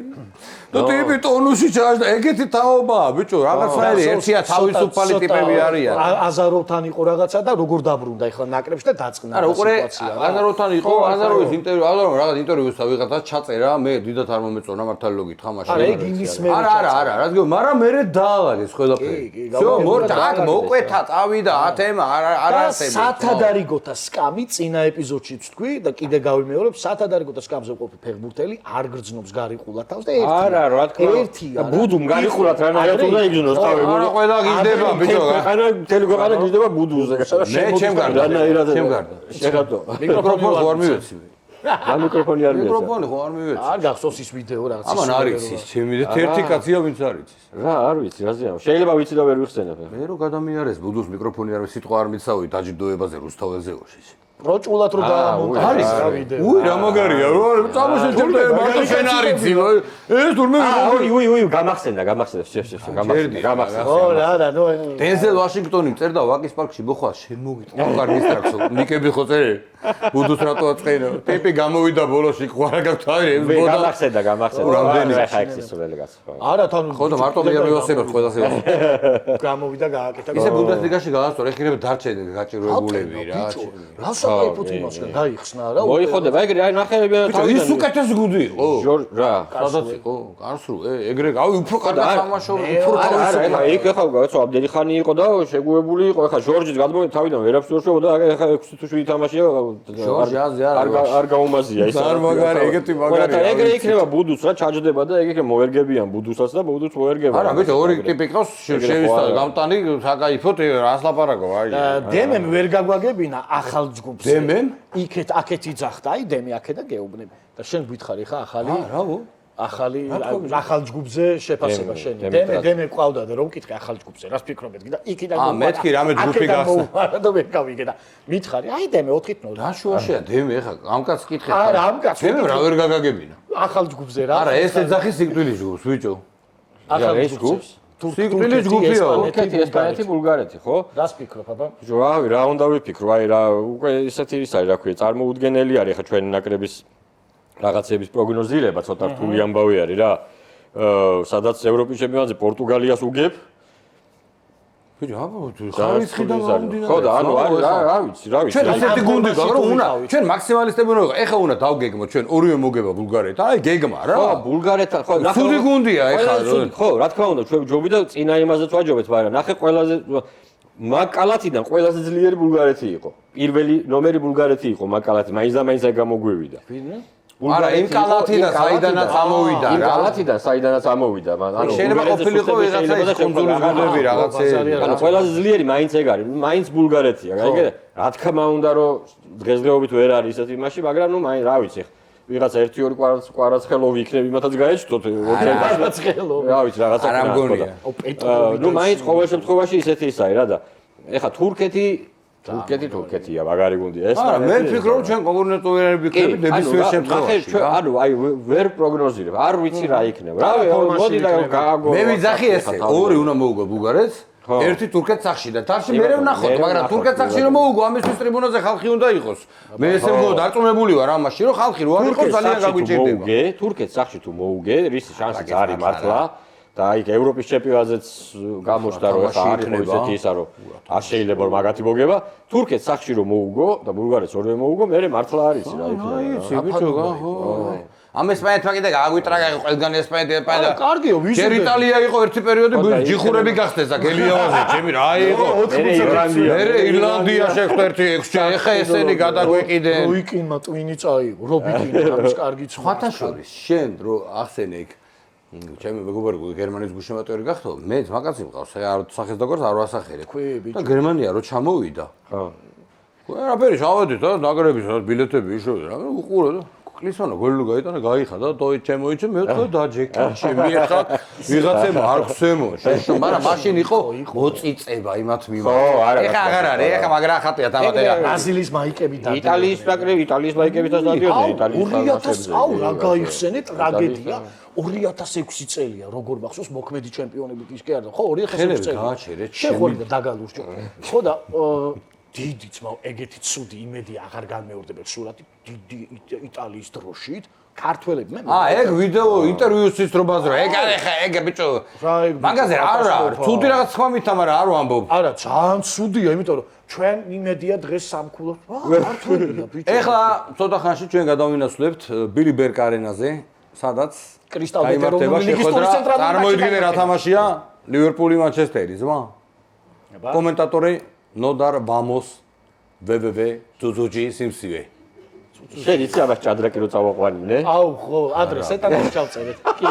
და ტიპი ტონუსი ჩააშდა ეგეთი თაობაა ბიჭო რაღაცნაირი ერთია თავისუფალი ტიპები არიან აზაროვთან იყო რაღაცა და როგორ დაბრუნდა ახლა ნაკრებში და დაწყნა არა უყურე აზაროვთან იყო აზაროვის ინტერვიუ აზაროვ რაღაც ინტერვიუსა ვიღაცა ჩაწერა მე დიდათ არ მომეწონა მართალი ლოგით თამაში არა ეგ იმის მე არა რა თქმა მაგრამ მე დაალაგეს ყველაფერი всё მორტაკ მოკვეთა წავიდა თემა არ არსებობს სათად არიგოთა სკამი წინა ეპიზოდშიც თქვი და კიდე გავიმეორებ, სათადარიგო და სკამზე ყოფი ფეხბურთელი არ გრძნობს გარიყულად თავს და არა, რა თქმა უნდა. ერთია. ბუდუმ გარიყულად რანაირად უნდა იგრძნოს თავი. არა, ყველა გიზდება, ბიჭო. არა, მთელი ქვეყანა გიზდება ბუდუზე. მე ჩემ გარდა. რანაირად. ჩემ გარდა. შეგატო. მიკროფონი ხო არ მივეცი. რა მიკროფონი არ მივეცი. მიკროფონი ხო არ მივეცი. არ გახსოვს ის ვიდეო რაღაც. ამან არ იცის, ჩემი და ერთი კაცია ვინც არ იცის. რა, არ ვიცი, რაზეა. შეიძლება ვიცი და ვერ ვიხსენებ. მე რო გადამიარეს ბუდუს მიკროფონი არ სიტყვა არ მიცავი დაჯილდოებაზე რუსთაველზე ოშის. პროჭულად რო არის რა ვიდეო. უი რა მაგარია რო წამოსე ჯილდოება და შენ არ იცი ეს თურმე უი გამახსენდა გამახსენდა ო რა ნუ დენზელ ვაშინგტონი წერდა ვაკის პარკში მოხვა შენ მოგიტყვა კარგისტრაქსო ნიკები ხო წერე ბუდუს რატო აწყენო ტიპი გამოვიდა ბოლოში ხო არა გაქვთ გამახსენდა რამდენი ხა ექსისურელი კაცი არა თან ხო და მარტო მე მივასებებ ყველას გამოვიდა გააკეთა ისე ბუნდესლიგაში გაასწორე ეხირება დარჩენ გაჭირვებულები რა რა საკეთოთ იმასგან დაიხსნა რა მოიხოდება ეგრე აი ნახეები ის უკეთეს გუნდი იყო რა სადაც იყო კარსრუ ეგრე გავი უფრო კარგად თამაშობ უფრო არა იქ ახლა გაცო აბდელი ხანი იყო და შეგუებული იყო ახლა ჟორჯის გადმოვიდა თავიდან ვერაფერს ვერ შევა და ახლა 6 თუ 7 თამაშია ჟორჯი არ გაუმაზია ის არ მაგარი ეგეთი მაგარი ეგრე იქნება ბუდუს რა ჩაჯდება და ეგ იქნება მოერგებიან ბუდუსაც და ბუდუც მოერგება არა ბიჭო ორი ტიპი ყავს შევისა გამტანი საკაიფოთ რას ლაპარაკო აი დემემ ვერ გაგვაგებინა ახალ ჯგუფს დემემ იქეთ აქეთ იძახდა აი დემი აქეთ და გეუბნები და შენ გითხარი ხა ახალი ახალ ჯგუფზე შეფასება შენი დემე ყავდა და რომ ვკითხე ახალ ჯგუფზე რას ფიქრობთ და იქიდან მეთქი რამე ჯგუფი გახსნა და მე გავიგე და მითხარი აი დემე 4-0 რა შუაშია დემე ხა ამ კაცს კითხე არა ამ კაცს დემე რა ვერ გაგაგებინა ახალ ჯგუფზე რა არა ეს ეძახი სიკვდილის ჯგუფს ბიჭო ახალ ჯგუფს სიკვდილის ჯგუფია თურქეთი ესპანეთი ბულგარეთი ხო რას ფიქრობ აბა ჟოავი რა უნდა ვიფიქრო აი რა უკვე ისეთი ის არის რა ქვია წარმოუდგენელი არის ხა ჩვენი ნაკრების რაღაცების პროგნოზირება ცოტა რთული ამბავი არის რა სადაც ევროპის ჩემპიონატზე პორტუგალიას უგებ ბიჭო აბა ხარისხიდან გამომდინარე ხო და ანუ რა ვიცი ჩვენ ესეთი გუნდი გვაქვს რომ უნდა ჩვენ მაქსიმალისტები უნდა ვიყო ეხა უნდა დავგეგმოთ ჩვენ ორივე მოგება ბულგარეთთან აი გეგმა რა ხო ბულგარეთთან ხო ცუდი გუნდია ეხა ხო რა თქმა უნდა ჩვენ ჯობი და წინა იმაზეც ვაჯობეთ მაგრამ ნახე ყველაზე მაკალათიდან ყველაზე ძლიერი ბულგარეთი იყო პირველი ნომერი ბულგარეთი იყო მაკალათი მაინც და მაინც აი გამოგვივიდა არა იმ კალათიდან საიდანაც ამოვიდა რა იმ კალათიდან საიდანაც ამოვიდა ანუ შეიძლება ყოფილიყო ვიღაცა ის კონძულის გუნდები რაღაცეები ანუ ყველაზე ძლიერი მაინც ეგ არის მაინც ბულგარეთია გაიგე რა თქმა უნდა რომ დღესდღეობით ვერ არის ისეთი იმაში მაგრამ ნუ მაინც რა ვიცი ვიღაცა 1-2 კვარაცხელოვი იქნები იმათაც გაეჩნდოთ კვარაცხელოვი რა ვიცი რაღაცა არ ამგონია ნუ მაინც ყოველ შემთხვევაში ისეთი ის არის რა და ეხა თურქეთია მაგარი გუნდია ეს არა მე ვფიქრობ ჩვენ კომუნიკატორები ვიქნებით ნებისმიერ შემთხვევაში ანუ აი ვერ პროგნოზირებ არ ვიცი რა იქნება რა მოდი და გააგო მე ვიძახი ესე ორი უნდა მოუგო ბულგარეთს ერთი თურქეთს სახში და თარში მერე ვნახოთ მაგრამ თურქეთს სახში რომ მოუგო ამისთვის ტრიბუნაზე ხალხი უნდა იყოს მე ესე მგონი დარწმუნებული ვარ ამაში რომ ხალხი რო არ იყოს ძალიან გაგვიჭირდება თურქეთს სახში თუ მოუგე რის შანსიც არის მართლა და აი ევროპის ჩემპიონატზეც გამოჩნდა რომ ახლა არის ისეთი ისა რომ არ შეიძლება რომ მაგათი მოგება თურქეთს სახში რომ მოუგო და ბულგარეთს ორივე მოუგო მე მართლა არის რა იცი ბიჭო ხო ამ ესპანეთმა კიდე გააგვიტრაგა ყველგან ესპანეთი და კარგიო ვიზი ჯერ იტალია იყო ერთი პერიოდი ჯიხურები გახდეს აქ ელიავაზე ჩემი რა იყო მე ირლანდია შეხვდა ერთი 6 ეხა ესენი გადაგვეკიდე როიკინმა ტვინი წაიღო რობიკინი არის კარგი სხვათა შორის შენ რო ახსენე იქ ჩემი მეგობარი გერმანიის გუშინვატევარი გახდა მეც მაგაცი მყავს სახეს დაგორს არ ვასახერე და გერმანია რო ჩამოვიდა ხო არაფერი შავედით და ნაგრების ბილეთები იშოვდა რა უყურე და კლისონა გოლი გაიტანა გაიხადა და ჩემოიჩე მე ვთქვა დაჯექი ჩემი ეხა ვიღაცემ არ ხსემო შეშო მაგრამ მაშინ იყო მოწიწება იმათ მიმართ ეხა აღარ არის ეხა მაგრა ხატია თამათე ბრაზილიის მაიკები და იტალიის მაიკებითაც დადიოდნენ იტალიის აუ რა გაიხსენე ტრაგედია 2006 წელია როგორ მახსოვს მოქმედი ჩემპიონებით ის კი არა ხო 2006 წელი გააჩერეთ შეხორი და დაგალურჯო ხო და დიდი ძმა ეგეთი ცუდი იმედი აღარ განმეორდება სურათი დიდი იტალიის დროშით ქართველები მე ეგ ვიდეო ინტერვიუსის რო ბაზრო ეგ ბიჭო მაგაზე არა ცუდი რაღაც სხვა მითა მაგრამ არ ვამბობ არა ძალიან ცუდია იმიტომ რომ ჩვენ იმედია დღეს სამკულო ქართველია ბიჭო ეხლა ცოტა ხანში ჩვენ გადავინაცვლებთ ბილი ბერკ არენაზე სადაც კრისტალ ვეტერონული ლიგის ცენტრალური წარმოიდგინე რა თამაშია ლივერპული მანჩესტერი ზმა კომენტატორი ნოდარ ბამოს ვვვ ძუძუჯი სიმსივე შენ იცი ამას ჭადრაკი რო წავაყვანინე? აუ ხო, ადრე სეტაპი ჩავწერეთ. კი.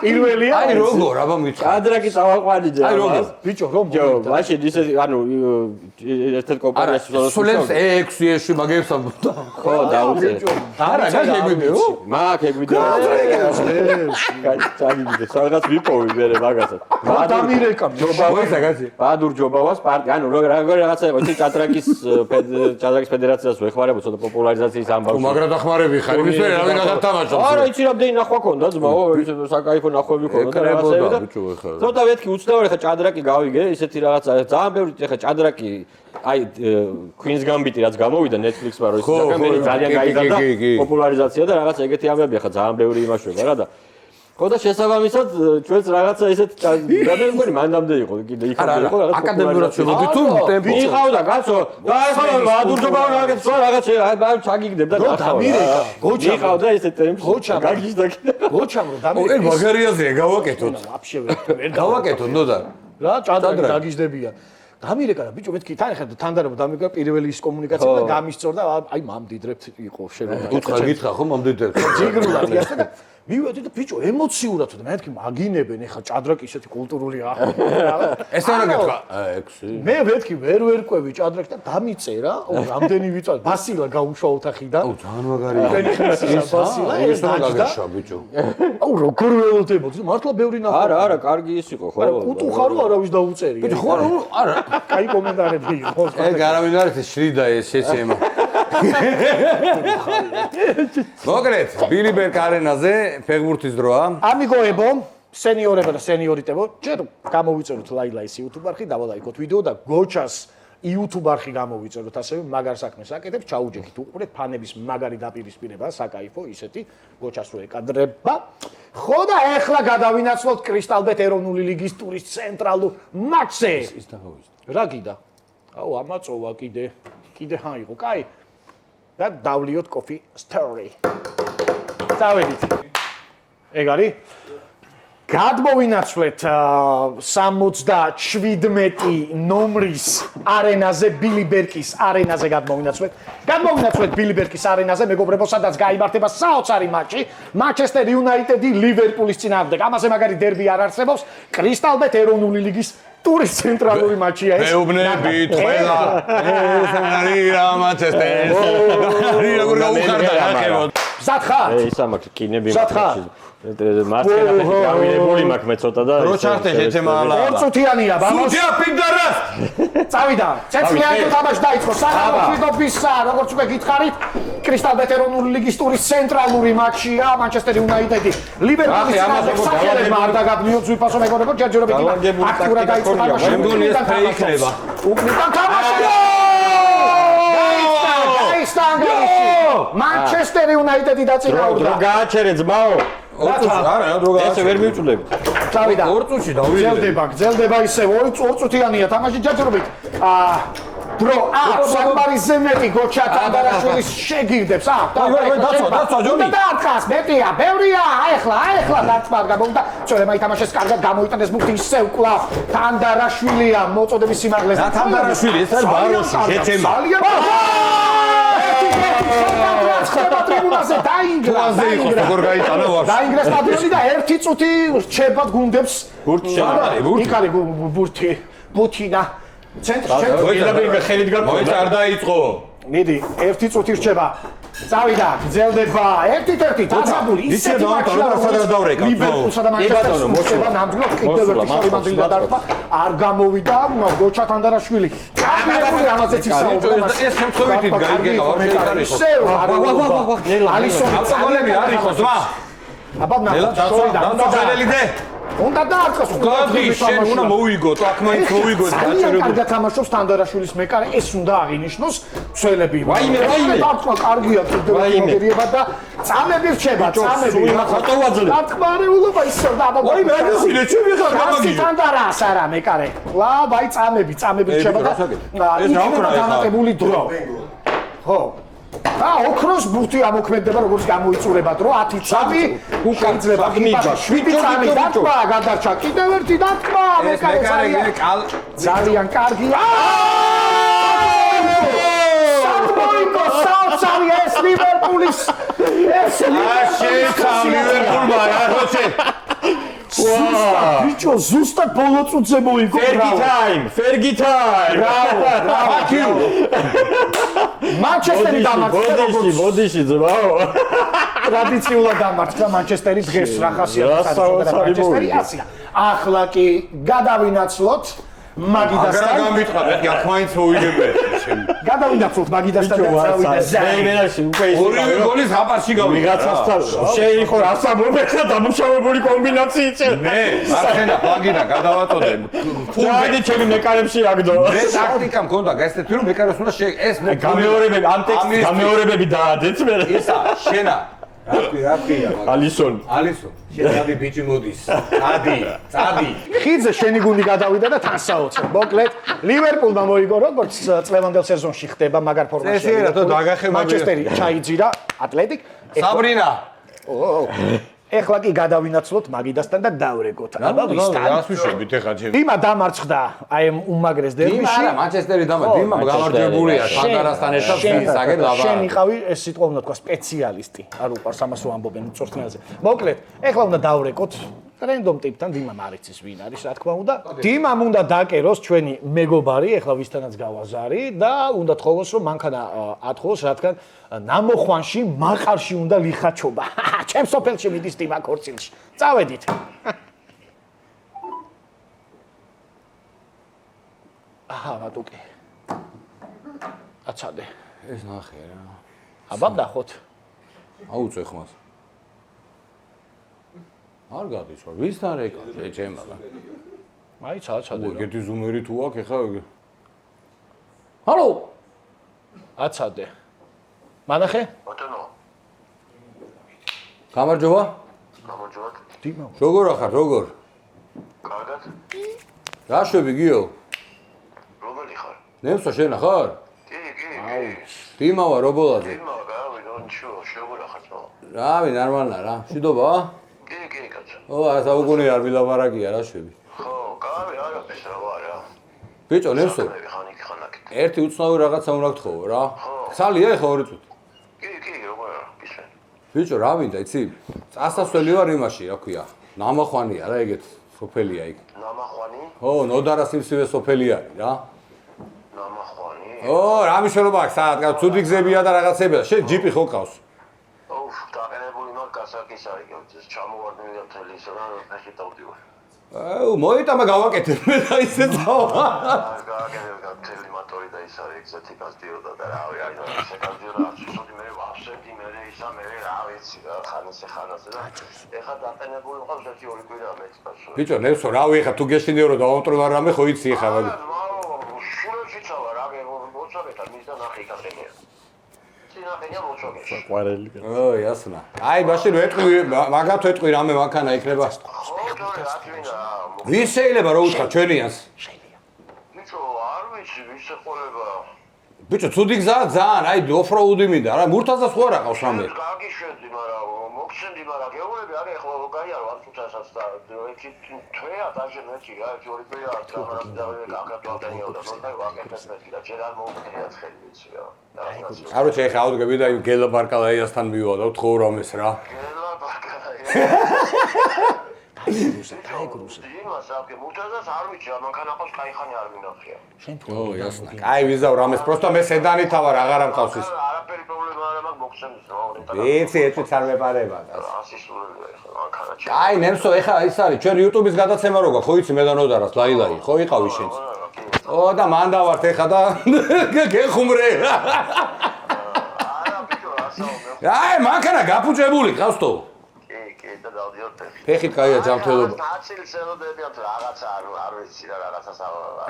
პირველია. აი როგორ, აბა მიცი. ჭადრაკი წავაყვანინე. აი როგორ. ბიჭო, რომ ჯო, მაშინ ისე ანუ ერთ-ერთ კომპანიაში სულებს E6-ში მაგებს ხო, დაუწერე. არა, გაგვიდეო? მაგ ეგვიდეო. წაგიგიდე, სადღაც ვიპოვი მე მაგასაც. დამირეკა მოისაგაცი. ბადურ ჯობავას პარტი, ანუ რაღაცა იყო, იცი ჭადრაკის ფედერაციას ვეხმარებო ცოტა პოპულარიზაციის ამბავში. მაგრად ახმარები ხარ, იმის მერე რავინ გადათამაშობს. არა, იცი რამდენი ნახვა ქონდა ძმაო, საკაიფო ნახვები ქონდა რაღაცები და ცოტა მეთქი უცნაური ხა ჭადრაკი გავიგე, ისეთი რაღაცა ძალიან ბევრი ხა ჭადრაკი აი Queen's Gambit-ი რაც გამოვიდა Netflix-მა რო ის ძალიან გაიზარდა პოპულარიზაცია და რაღაც ეგეთი ამბები ხა ძალიან ბევრი იმაშვება რა და ხო და შესაბამისად ჩვენც რაღაცა ისეთ რამდენი მანდამდე იყო კიდე იქამდე იყო რაღაც აკადემიურად შევოდი თუ ტემპო მიყავდა კაცო და ახლა მადურჯობა რაღაცა რაღაც აი ჩაგიგდებ და დამირეკა გოჩა მიყავდა ისეთ ტემპში გოჩა გაგიჟდა გოჩამ რომ დამირეკა მაგარიაზეა გავაკეთოთ ვაფშე ვერ გავაკეთოთ ნოდა რა ჭადრაკი დაგიჟდებიან დამირეკა და ბიჭო მეთქი თან ახლა თანდარება დამირეკა პირველი ის კომუნიკაცია და გამისწორდა აი მამდიდრებთ იყო შეიძლება უთხარ გითხრა ხო მამდიდრებთ ჯიგრულად იასე და მივედი და ბიჭო ემოციურად და მეთქი მაგინებენ ეხა ჭადრაკი ისეთი კულტურული ეს არა გეთქვა 6 მე მეთქი ვერ ყვევი ჭადრაკს და დამიწერა რამდენი ვიწვა ბასილა გაუშვა ოთახიდან ძალიან მაგარია ბასილა ეს დაგაშვა ბიჭო აუ როგორ ველოდებოდი მართლა ბევრი ნახო არა კარგი ის იყო ხო არა კუტუხარო არავის დაუწერია ბიჭო ხო არა კაი კომენტარები იყო ეგ არავინ არის ეს შრიდა ეს შეცემა მოგრეთ ბილიბერგ არენაზე ფეხბურთის დროა ამიგოებო სენიორებო და სენიორიტებო ჯერ გამოვიწეროთ ლაილაის YouTube არხი დავალაიქოთ ვიდეო და გოჩას YouTube არხი გამოვიწეროთ ასევე მაგარ საქმეს აკეთებ ჩაუჯექით უყურეთ ფანების მაგარი დაპირისპირება საკაიფო ისეთი გოჩას რო ეკადრება ხო და ეხლა გადავინაცვლოთ კრისტალბეთ ეროვნული ლიგის ტურის ცენტრალურ მატჩზე ის დაგავიზდა რა გიდა აუ ამაწოვა კიდე ჰა იყო კაი და დავლიოთ კოფი სტორი წავედით ეგ არის გადმოვინაცვლეთ 77 ნომრის არენაზე ბილიბერკის არენაზე გადმოვინაცვლეთ ბილიბერკის არენაზე მეგობრებო სადაც გაიმართება საოცარი მატჩი მანჩესტერ იუნაიტედი ლივერპულის წინააღმდეგ ამაზე მაგარი დერბი არ არსებობს კრისტალბეთ ეროვნული ლიგის ტურის ცენტრალური მატჩია ეს მეუბნებით ყველა ეს არის რა მანჩესტერი როგორ გაუხარდა ახლა მზად ხარ ისა მაქვს კინები მარცხენა ფეხი გავინებული მაქვს მე ცოტა და რო ჩართე შეცემალა ორწუთიანია ბამოს სუჯა პინდარას წავიდა ცეცხლიანი თამაში დაიწყო საღამოთვიდობისა როგორც უკვე გითხარით კრისტალბეთ ეროვნული ლიგის ტურის ცენტრალური მატჩია მანჩესტერ იუნაიტედი ლივერპულის სახელებმა არ დაგაბნიოთ ზვიფასო მეგობრებო ჯერჯერობით აქტიურად დაიწყო თამაში შემდგომი ეს ფეიქნება უკნიდან თამაში მანჩესტერ იუნაიტედი დაწინაურდა დრო გააჩერე ძმაო არა დრო გააჩერე ესე ვერ მივწულებ წავიდა ორ წუთში დავიდე გრძელდება ისე ორ წუთიანია თამაში ჯერჯერობით დრო საკმარისზე მეტი გოჩა თანდარაშვილის შეგირდებს დაცვა ჯონი დაარქას მეტია ბევრია აეხლა დაწმარ გამოვიდა წორე მაითამაშეს კარგად გამოიტანეს მუხტი ისევ კლავ თანდარაშვილია მოწოდების სიმაღლეზე თანდარაშვილი ეს არის ბაროში შეცემა ტრიბუნაზე დაინგრა როგორ გაიტანა ვარ დაინგრა სტადიონი და ერთი წუთი რჩება გუნდებს ბურთი შემოყარი იქ არის ბურთი ბუთინა ცენტრში შეიძლება ხელით გაკეთო მოიწარ დაიწყო მიდი ერთი წუთი რჩება წავიდა გრძელდება ერთი დაცაბული ისეთი მატჩია ლივერპულსა და მანჩესტერს მოსება ნამდვილად კიდევ ერთი შევიმანდრილი და დარტყმა არ გამოვიდა გოჩა თანდარაშვილი კარგი ამაზეც ისაუბრა ეს შემთხვევითი გაიგება ალისონი ავტოგოლები არ იყოს ზმა აბა დაწოლელი უნდა დაარწოს გადი შენ უნდა მოვიგო თქმაინც მოვიგო ძალიან კარგად თამაშობს თანდარაშვილის მეკარე ეს უნდა აღინიშნოს ცველები ვაიმე დაარწვა კარგია კიდევ და წამები რჩება წამები ხატოვაძლე დათქმარეულობა ისე და აბა ვაიმე აგასილე ჩემი ხარ გამაგიჟე თანდარას არა მეკარე ლაბაი წამები რჩება და ეს რა უკრა დამატებული დრო ხო ოქროს ბურთი ამოქმედება როგორც გამოიწურება დრო 10 წამი შეიძლება გიმიჯა 7 წამი დათქმა გადარჩა კიდევ ერთი დათქმა მეკარე ძალიან კარგია საუთგემპტონი ეს ეს ლივერპულის შეეცა ლივერპულმა რა ხოჩე ბიჭო ზუსტად ბოლო წუთზე მოიგო Fergie time. ბრავო მანჩესტერი დამარცხდა ბოდიში ძმაო. ტრადიციულად დამარცხდა მანჩესტერი დღეს რა ხასიათი მანჩესტერი აცია ახლა კი გადავინაცვლოთ მაგიდასთან აგრა გამიტყვა მე აქ მოიგებია გადავინაცვლოთ მაგიდასთან და წავიდა ზეინერაში უკვე ის ორივე გოლის აფასში გავიგე ვიღაცასთან შეიხო ასამობენ და დამუშავებული კომბინაციით მე მარხენა ფლანგინა გადავაწოდე ფულდი ჩემი მეკარებში აგდო მე ტაქტიკა მქონდა გასცეთ რომ მეკარებს უნდა ეს გამეორებები ამ ტექსტის გამეორებები დაადეთ მე ისა შენა რა ქვია ალისონ შედი ბიჭი მოდის წადი ხიძე შენი გუნდი გადავიდა და თან საოცრად მოკლედ ლივერპულმა მოიგო როგორც წლევანდელ სეზონში ხდება მაგარ ფორმაში წესიერა თუ დაგახემებია მანჩესტერი ჩაიძირა ატლეტიკ საბრინა ეხლა კი გადავინაცვლოთ მაგიდასთან და დავრეგოთ აბა ვისთან რას ვიშვებით ეხლა ჩემი დიმა დამარცხდა აი ამ უმაგრეს დერბიში არა მანჩესტერი დიმა გამარჯვებულია თანდარასთან ერთად საგერ ლაბა შენ იყავი ეს სიტყვა უნდა თქვა სპეციალისტი არ უყარს ამას რომ ამბობენ წორთნელზე მოკლედ ეხლა უნდა დავრეკოთ რენდომ ტიპთან დიმამ არ იცის ვინ არის რა თქმა უნდა დიმამ უნდა დაკეროს ჩვენი მეგობარი ეხლა ვისთანაც გავაზარი და უნდა თხოვოს რომ მანქანა ათხოვოს რადგან ნამოხვანში მაყარში უნდა ლიხაჩობა ჩემ სოფელში მიდის დიმა ქორწილში წავედით აჰა ბატუკი აცადე ეს ნახე რა აბა დახოთ აუწე ხმას არ გადის რა ვისთან რეკა ჩემმა რა მაიც აცადე ეგეთი ზუმერი თუ აქვს ეხა ჰალო აცადე მანახე ბატონო გამარჯობა გამარჯობათ დიმა როგორ ახარ როგორ კარგად რა შვები გიო რომელი ხარ ნემსო შენ ახარ კი დიმავა რობოლაძე იმა გავი ნჩო შეგურა ხარ თო რავი ნორმალნა რა შიდობა კი კაცო ო საუკუნე არ ვილაპარაკია რა შვები ხო გავი არაფერს რა ვარა ბიჭო ნემსო ხანიკი ხანაკი ერთი უცნაური რაღაცა უნდა გთხოვო რა ცალია ეხა 2 წუთი კი როგორ ისე ბიჭო რა მინდა იცი წასასვლელი ვარ იმაში რა ქვია ნამახვანია რა ეგეთ სოფელია იქ ნამახვანი ო ნოდარა სიმსივე სოფელი არის რა ნამახვანი ო რა მნიშვნელობა აქვს საათ ცუდი გზებია და რაღაცებია შენ ჯიპი ხო ყავს ოუф დაყენებული მაგ გასაკის არის ეს ჩამოვარდნილი და მთელი ისე რა ფეხი დავდივარ აუ მოიტამა გავაკეთებ მე და ისე წავა გააგებდა მთელი მატორი და ის არის ეგზეთი გასდიოდა და რავი აი და ისე გასდიოდა ცუდი მე ვაფშეთი მე ისა მე რა ვიცი რა ხანასე და ეხა დაყენებული მყავს ერთი 2 კვირა მეც პასუხი ბიჭო ნევსო რავი ხა თუ გეშინდიო რომ დავამტროლარ რამე ხო იცი ხა მაგ შუროჩიცავა რა მოწოგეთა მის და ნახე იქახენია წინახენია მოწოგეში ყვარელი ოი ასნა აი მაშინ ვეტყვი მაგათ ვეტყვი რამე მანქანა იქნება ვის შეიძლება რა უთხრა ჩვენიანს ბიჭო არ ვიცი ვის ეყოლება ბიჭო ცუდი გზაა ძალიან აი ოფროუდი მინდა რა მურთაზას ხო არ აყავს რამე გაგიშვენდი მაგრამ მოგცემდი მაგრამ გეუბნები არის ახლა გაიარო ამ წუთასაც და ერთი თვეა დაჟე მეტი რა ერთი 2 კვირა და კაკატო დანიოდა ნუ ვაკეთებ მეტი და ჯერ არ მოუხდია ხელი ვიცი რა არო შეიძლება ავდგები და გელა ბარკალაიასთან მივადა თხოვ რამეს რა გელა ბარკალაია დაიგრუზე იმას აკე მურთაზას არ ვიცი მანქანა ყავს кайხანი არ მინახია შენ თუ ო ясно კაი ვიზავ რამეს просто მე სედანით ავარ აღარ ამყავს ის არაფერი პრობლემა არ მაქვს მოგცემს რა ვიცი ეცეც არ მეპარება და ასისულია ხო მანქანა კაი ნემსო ეხა ის არის ჩვენ YouTube-ის გადაცემა როგორ ხო იცი მე და ნოდარას ლაილაი ხო იყავი შენც ო და მან დავართ ეხა და გეხუმრე არა ბიჭო ასაო აი მანქანა გაფუჭებული ყავს თო კი და დავდიოთ ფეხით კაია ჯანმრთელობა აცილი ცელოდებია თუ რაღაცა არ ვიცი რა რაღაცას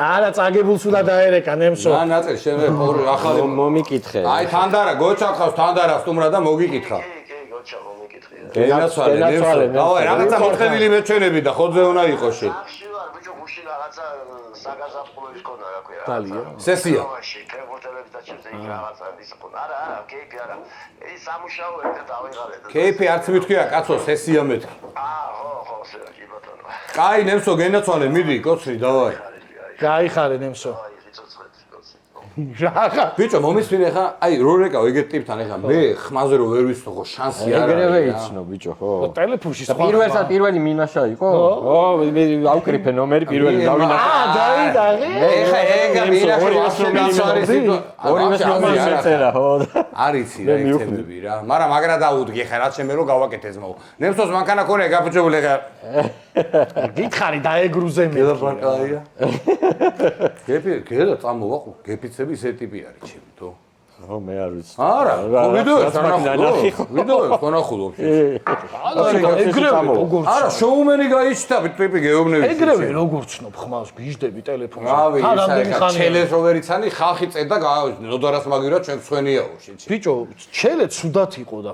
არა წაგებულს უნდა დაერეკა ნემსო რა ნაწილი შენ ახალი მომიკითხე აი თანდარა გოჩა ყავს თანდარა სტუმრა და მოგიკითხა კი გოჩა მომიკითხე გენაცვალე ნემსო რაღაცა მოხდენილი მეჩვენები და ხოძე უნდა იყოს შენ ახში ვარ ბიჭო გუში რაღაცა საგაზაფხულო ის ქონა რა ქვია დალია სესია ტელეფონები და ჩემზე იქ რაღაცა ის ქონა არა კეიფი არა ის სამუშაო ერთ დავიღალე კეიფი არც მithქვია კაცო სესია მეთქი ხო კი ბატონო კაი ნემსო გენაცვალე მიდი კოცრი დავაი გაიხარე ნემსო აი ცოცხლეთ კოცი Raga. ბიჭო, მომისმინე ხა, აი რო რეკავ ეგეთ ტიპთან ეხა მე ხმაზე რო ვერ ვიცნო ხო შანსი არ არის. ეგრევე იცნო ბიჭო, ხო. ტელეფონში სხვა. პირველი მინაშა იყო? ხო, მე ავკრიფე ნომერი პირველი დავინახე. დაიდაღე. ეხა ეგა მინაშა ორივე ნომერი მეწერა, ხო. არიცი რა ეს თემები რა. მაგრამ მაგრა დაუდგე ხა რაც შემე რო გავაკეთე ზმაო. ნემსოს მანქანა ქონია გაფუჭებული ხა. გითხარი დაეგრუზე მე. გელაპარკაია. გედა წამოვაყო, გეფიცები ისე ტიპი არის ჩემი, თო. ხო, მე არ ვიცი. არა, ვიდეოს ვიდეოს ნახულობ. ეგრევე როგორც არა, შოუმენი გაიჩნდა ტიპი გეუბნები. ეგრევე როგორც ნობ ხმას გიждები ტელეფონში. რავი, ჩელეს როვერიცანი ხალხი წერდა ნოდარას მაგირა ჩვენ ხვენიაო შეჭი. ბიჭო, ჩელე ცუდად იყო და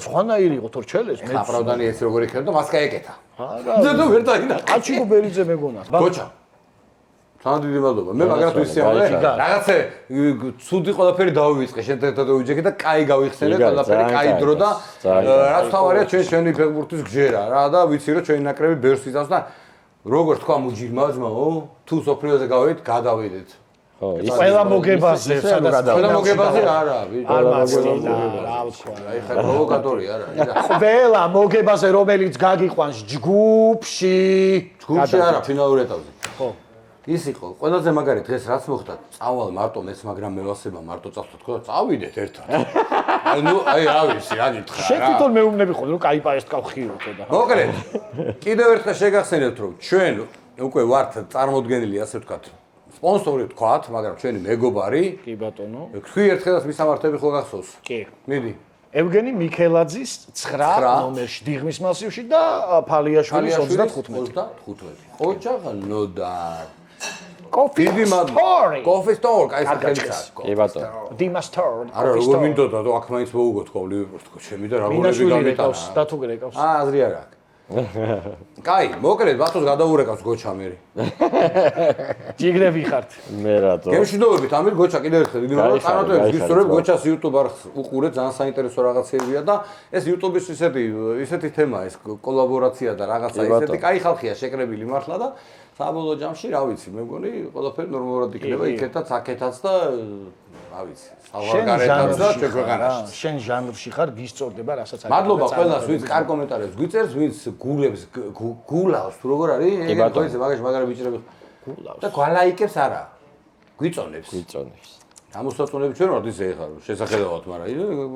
სხვანაირი იყო თორ ჩელეს მე. აპრავდანი ეს როგორ იქნება და მას გაეკეთა. არა. ზედო ვერ დაინახე. აჩიკო ბერიძე მეგონა. გოჩა. თან დიდი მადლობა. მე მაგათ ვისიამოვნე. რაღაცე ცუდი ყველაფერი დავივიწყე შენ ერთად ვიჯექე და კაი გავიხსენე ყველაფერი კაი დრო და რაც თავარია ჩვენი ფეხბურთის გჯერა რა და ვიცი რომ ჩვენი ნაკრები ბერს იცავს და როგორ თქვა მუჯირმა ძმაო თუ სოფლიოზე გავიდეთ გადავიდეთ. ხო, ის ყველა მოგებაზე სადაც ყველა მოგებაზე არა არ მასწავლა რა ვთქვა. აი ხა პროვოკატორი არა. ყველა მოგებაზე რომელიც გაგიყვანს ჯგუფში ჯგუფში არა ფინალურ ეტაპზე. ხო. ის იყო ყველაზე მაგარი დღეს რაც მოხდა წავალ მარტო მეც მაგრამ მევასება მარტო წავთო თქო და წავიდეთ ერთად. აი რა ვიცი რა გითხრა რა. შენ თვითონ მეუბნები ხომ რომ კაი პაეს გავხიურთო და. მოკლედ კიდევ ერთხელ შეგახსენებთ რომ ჩვენ უკვე ვართ წარმოდგენილი ასე ვთქვათ სპონსორი ვთქვათ მაგრამ ჩვენი მეგობარი კი ბატონო. თქვი ერთხელაც მისამართები ხო გახსოვს? კი. მიდი. ევგენი მიქელაძის 9 ნომერში დიღმის მასივში და ფალიაშვილის 35. ოჯახნოდარ. Coffee Story. Coffee Story, აი სახელია. კი ბატონო. Dimas Story. არა, როგორ მინდოდა და აქ მაინც მოუგო თქვა ლივერპულს თქო, შემი და რაღაცები გამიტანა. და თუ გეკავს. აზრი არ აქვს. კაი, მოკლედ ბახტოს გადაურეკავს გოჩა მერი. ჯიგრები ხართ. მე რატო? გემშვიდობებით, ამერ გოჩა კიდევ ერთხელ დიდი მადლობა. წარმატებებს გისურვებ გოჩას YouTube არხს უყურეთ, ძალიან საინტერესო რაღაცებია და ეს YouTube-ის ისეთი თემაა, ეს კოლაბორაცია და რაღაცა ისეთი კაი ხალხია შეკრებილი მართლა და საბოლოო ჯამში, რა ვიცი, მე მგონი ყველაფერი ნორმალურად იქნება იქეთაც, აქეთაც და რა ვიცი, სავარგარეთაც და ჩვენ ქვეყანაში. შენ ჟანრში ხარ, გისწორდება რასაც არის. მადლობა ყველას, ვინც კარ კომენტარებს გვიწერს, ვინც გულებს, გულავს, თუ როგორ არის? ხო ისე მაგაში მაგარი ბიჭრები გულავს. და გვალაიკებს არა. გვიწონებს. გვიწონებს. ამოსაწონები ჩვენ ვართ ისე ეხლა შესახედავად, მაგრამ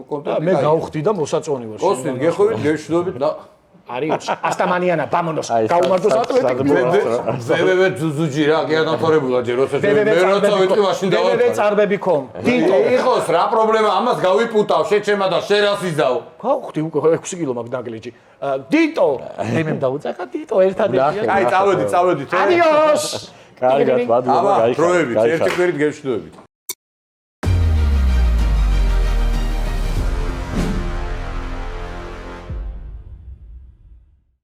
კონტენტი მე გავხდი და მოსაწონი ვარ. კოსტით გეხოვით, გეშვიდობით და არის ასტამანიანა ბამონოს გაუმართოს ატლეტიკო ვვვ ძუძუჯი რა კი ადამთავრებულა ჯერ როცა მე როცა ვიტყვი მაშინ დავაწყე ვვ წარბები ხომ ტიტო იყოს რა პრობლემა ამას გავიპუტავ შეჩემა და შენ რას იზავ გავხდი უკვე 6 კილო მაგ ნაგლიჯი ტიტო მე დავუწახა ტიტო ერთადერთია აი წავედით ადიოს კარგად მადლობა გაიხარეთ დროებით ერთი კვირით გეშვიდობებით